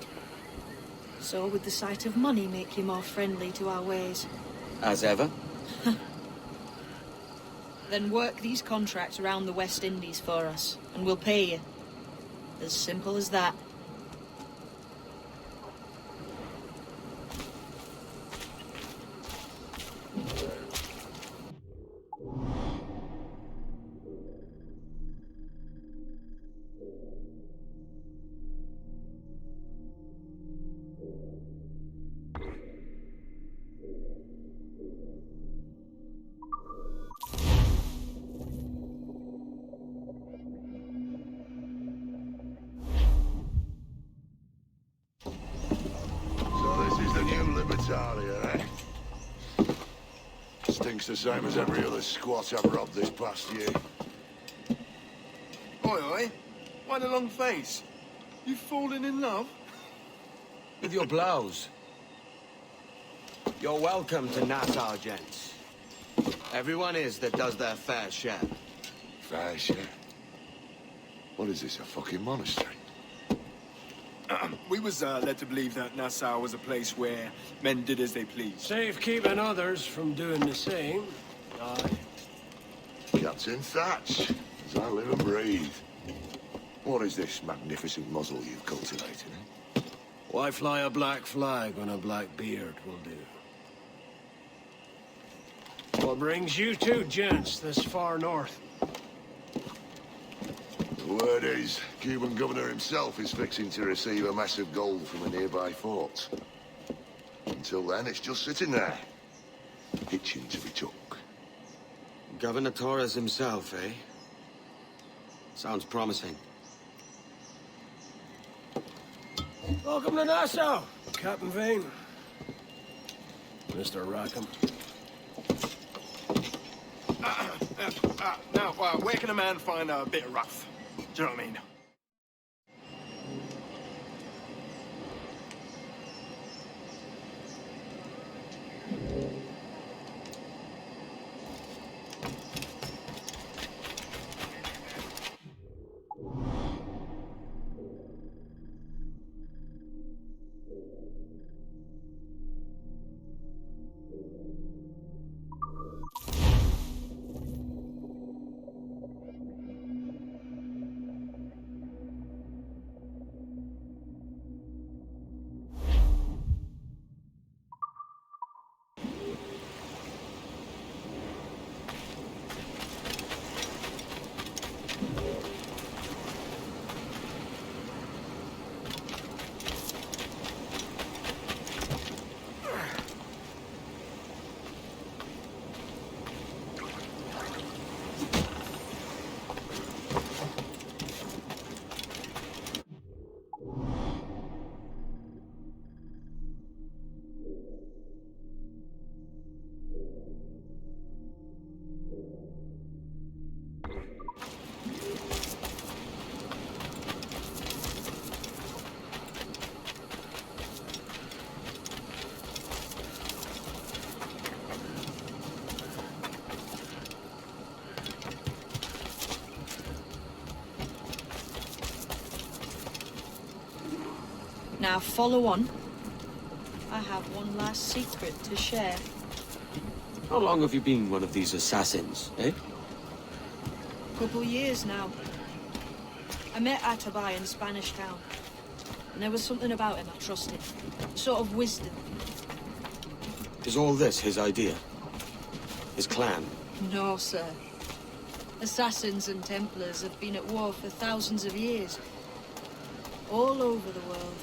So would the sight of money make you more friendly to our ways? As ever. Then work these contracts around the West Indies for us, and we'll pay you. As simple as that. Stinks the same as every other squat I've robbed this past year. Oi, oi. Why the long face? You fallen in love? With your blouse. You're welcome to Nassau, gents. Everyone is that does their fair share. Fair share? What is this, a fucking monastery? We was led to believe that Nassau was a place where men did as they pleased. Safe keeping others from doing the same. Aye. Captain Thatch, as I live and breathe. is this magnificent muzzle you've cultivated, eh? Why fly a black flag when a black beard will do? What brings you two gents this far north? The word is, Cuban governor himself is fixing to receive a massive gold from a nearby fort. Until then, it's just sitting there, itching to be took. Governor Torres himself, eh? Sounds promising. Welcome to Nassau, Captain Vane. Mr. Rackham. Now, where can a man find a bit of rough? Do you know what I mean? Now follow on. I have one last secret to share. How long have you been one of these assassins, eh? Couple years now. I met Atabai in Spanish Town. And there was something about him I trusted. A sort of wisdom. Is all this his idea? His clan? No, sir. Assassins and Templars have been at war for thousands of years. All over the world.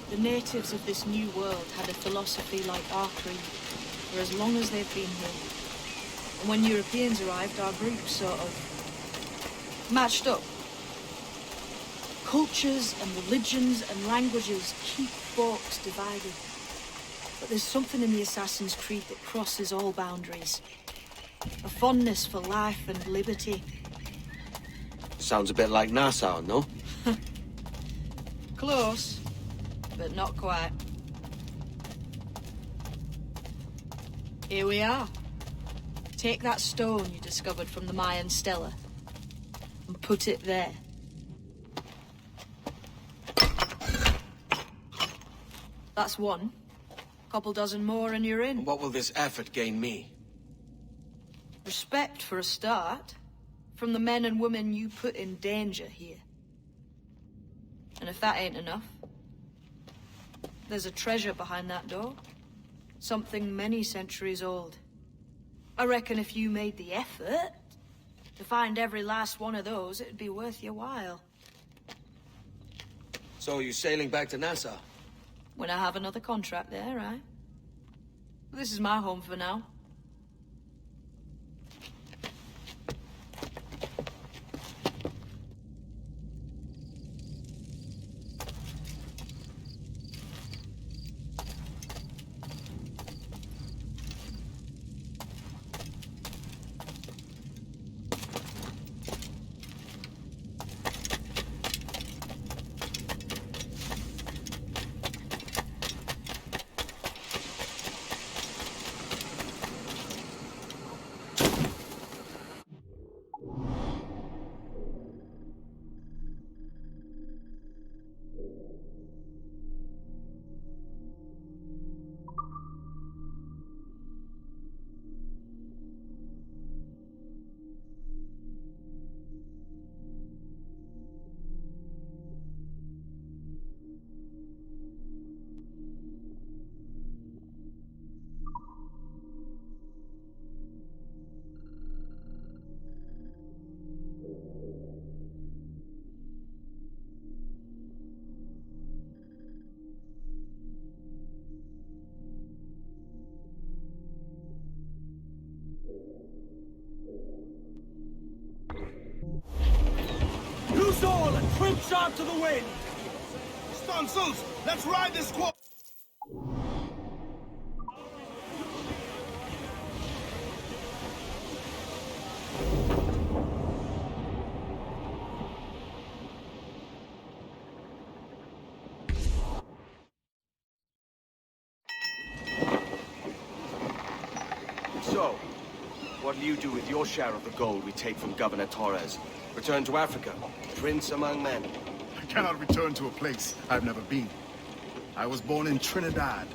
The natives of this new world had a philosophy like our creed, for as long as they've been here. And when Europeans arrived, our groups sort of matched up. Cultures and religions and languages keep folks divided. But there's something in the Assassin's Creed that crosses all boundaries. A fondness for life and liberty. Sounds a bit like Nassau, no? Close, but not quite. Here we are. Take that stone you discovered from the Mayan Stela and put it there. That's one. Couple dozen more and you're in. What will this effort gain me? Respect for a start, from the men and women you put in danger here. And if that ain't enough, there's a treasure behind that door. Something many centuries old. I reckon if you made the effort to find every last one of those, it'd be worth your while. So you're sailing back to Nassau? When I have another contract there, right? This is my home for now. Loose all and trim sharp to the wind! Stonsels, let's ride this squad! So, what'll you do with your share of the gold we take from Governor Torres? Return to Africa, prince among men. I cannot return to a place I've never been. I was born in Trinidad,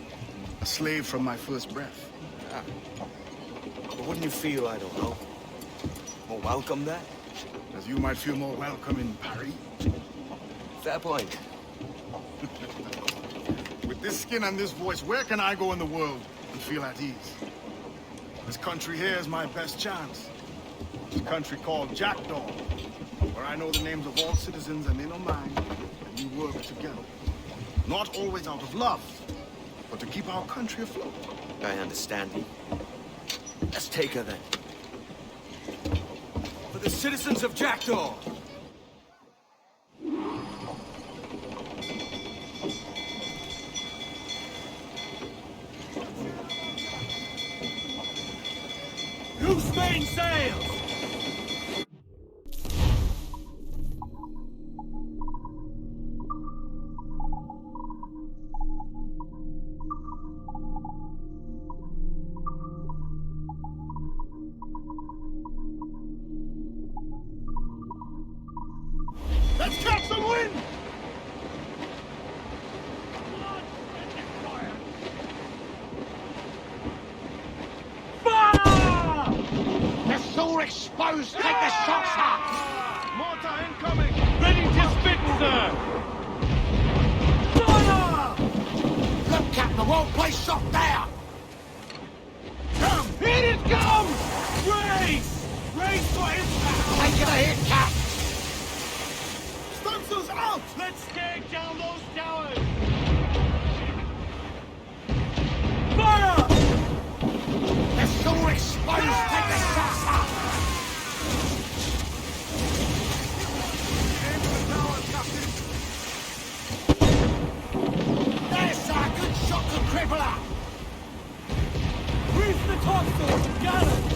a slave from my first breath. But wouldn't you feel, I don't know, more welcome there? As you might feel more welcome in Paris. Fair point. With this skin and this voice, where can I go in the world and feel at ease? This country here is my best chance. This country called Jackdaw, where I know the names of all citizens and they know mine, and we work together. Not always out of love, but to keep our country afloat. I understand you. Let's take her then. For the citizens of Jackdaw! Loose main sails! Let's catch some wind! They're so exposed, take the shots up! Mortar incoming! Ready to spit, sir! Fire! Look, Captain, the whole place shot there! Come! Here it comes! Race! Race for impact! Taking a hit, Cap! Stunsel's out! Let's take down those towers! Fire! They're so exposed, take the shots up! There's a good shot to cripple her! Grease the topsails and gallants!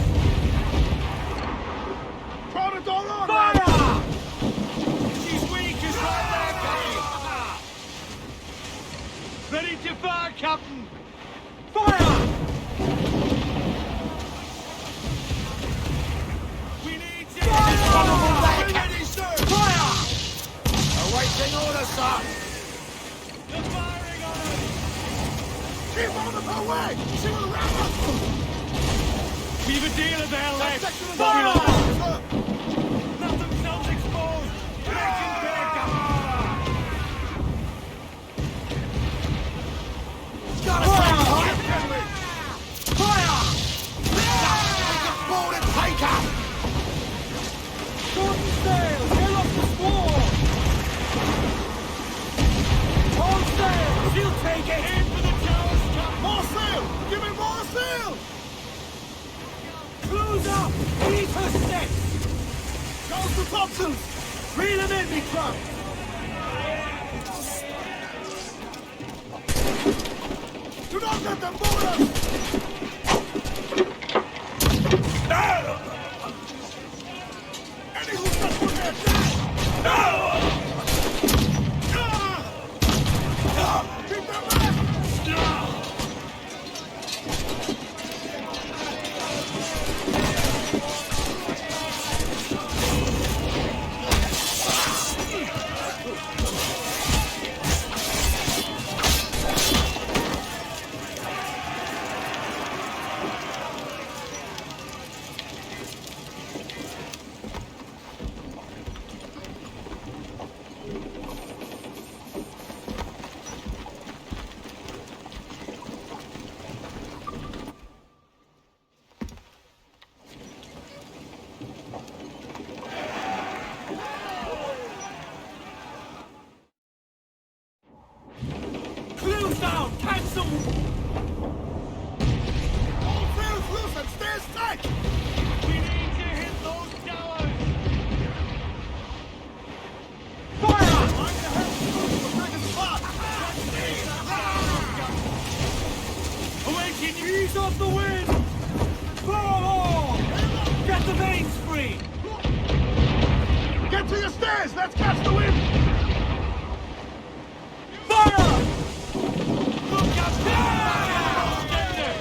Throw the door on! Fire! She's weak as right there, Ready to fire, Captain! Fire! We need you! Fire! Ready, sir! Fire! Awaiting orders, sir! They're firing on us! Keep out of her way! She will ram us! We've a dealer there left! Fire! Let themselves exposed! Break and back! Got a fire! Fire! Take a board and take her! Shorten sail! Get off the squall! Hold sail! She'll take it! Aim for the towers, Captain! More sail! Give me more sail! Close up! Eat her sticks! Goes the topsails! Reel them in, me truck! Do not let them board us! Any who steps on their keep them back! Get to your stairs! Let's catch the wind! Fire! Look out! Stay there!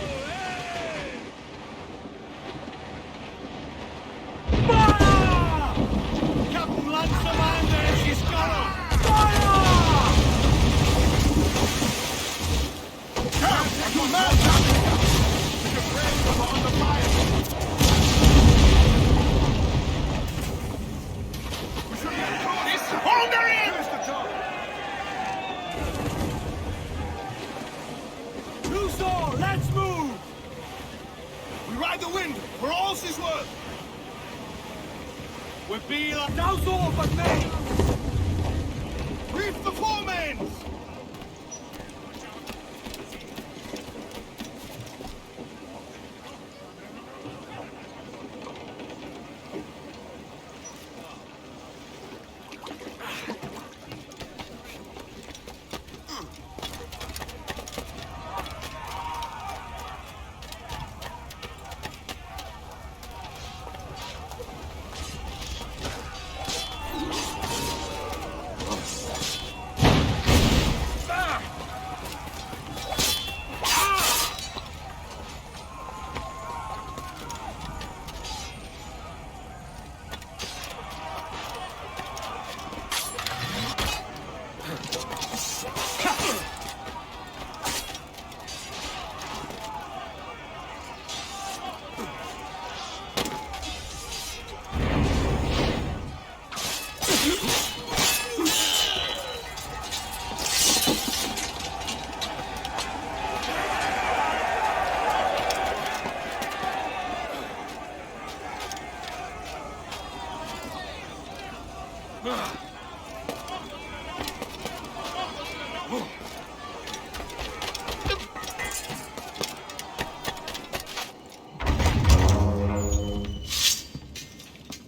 Fire! Captain Lanzamander and she's got him! Fire! You mad, Captain? The friends are under fire! Hold her in! Luso, let's move! We ride the wind for all she's worth! We'll be like those over, mate! Reef the foremans!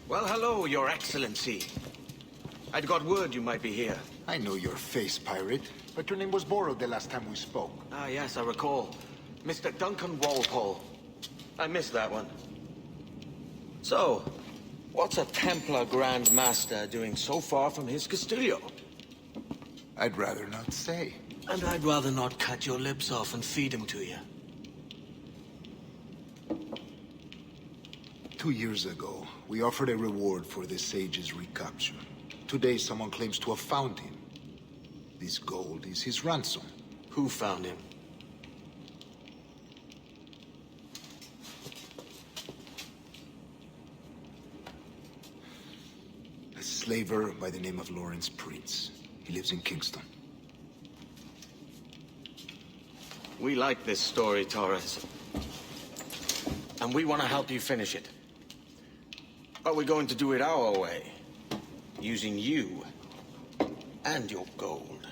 Well, hello, Your Excellency. I'd got word you might be here. I know your face, pirate, but your name was borrowed the last time we spoke. Ah, yes, I recall. Mr. Duncan Walpole. I missed that one. So, what's a Templar Grand Master doing so far from his Castillo? I'd rather not say. And I'd rather not cut your lips off and feed him to you. 2 years ago, we offered a reward for the sage's recapture. Today, someone claims to have found him. This gold is his ransom. Who found him? A slaver by the name of Lawrence Prince. He lives in Kingston. We like this story, Torres. And we want to help you finish it. But we're going to do it our way. Using you and your gold.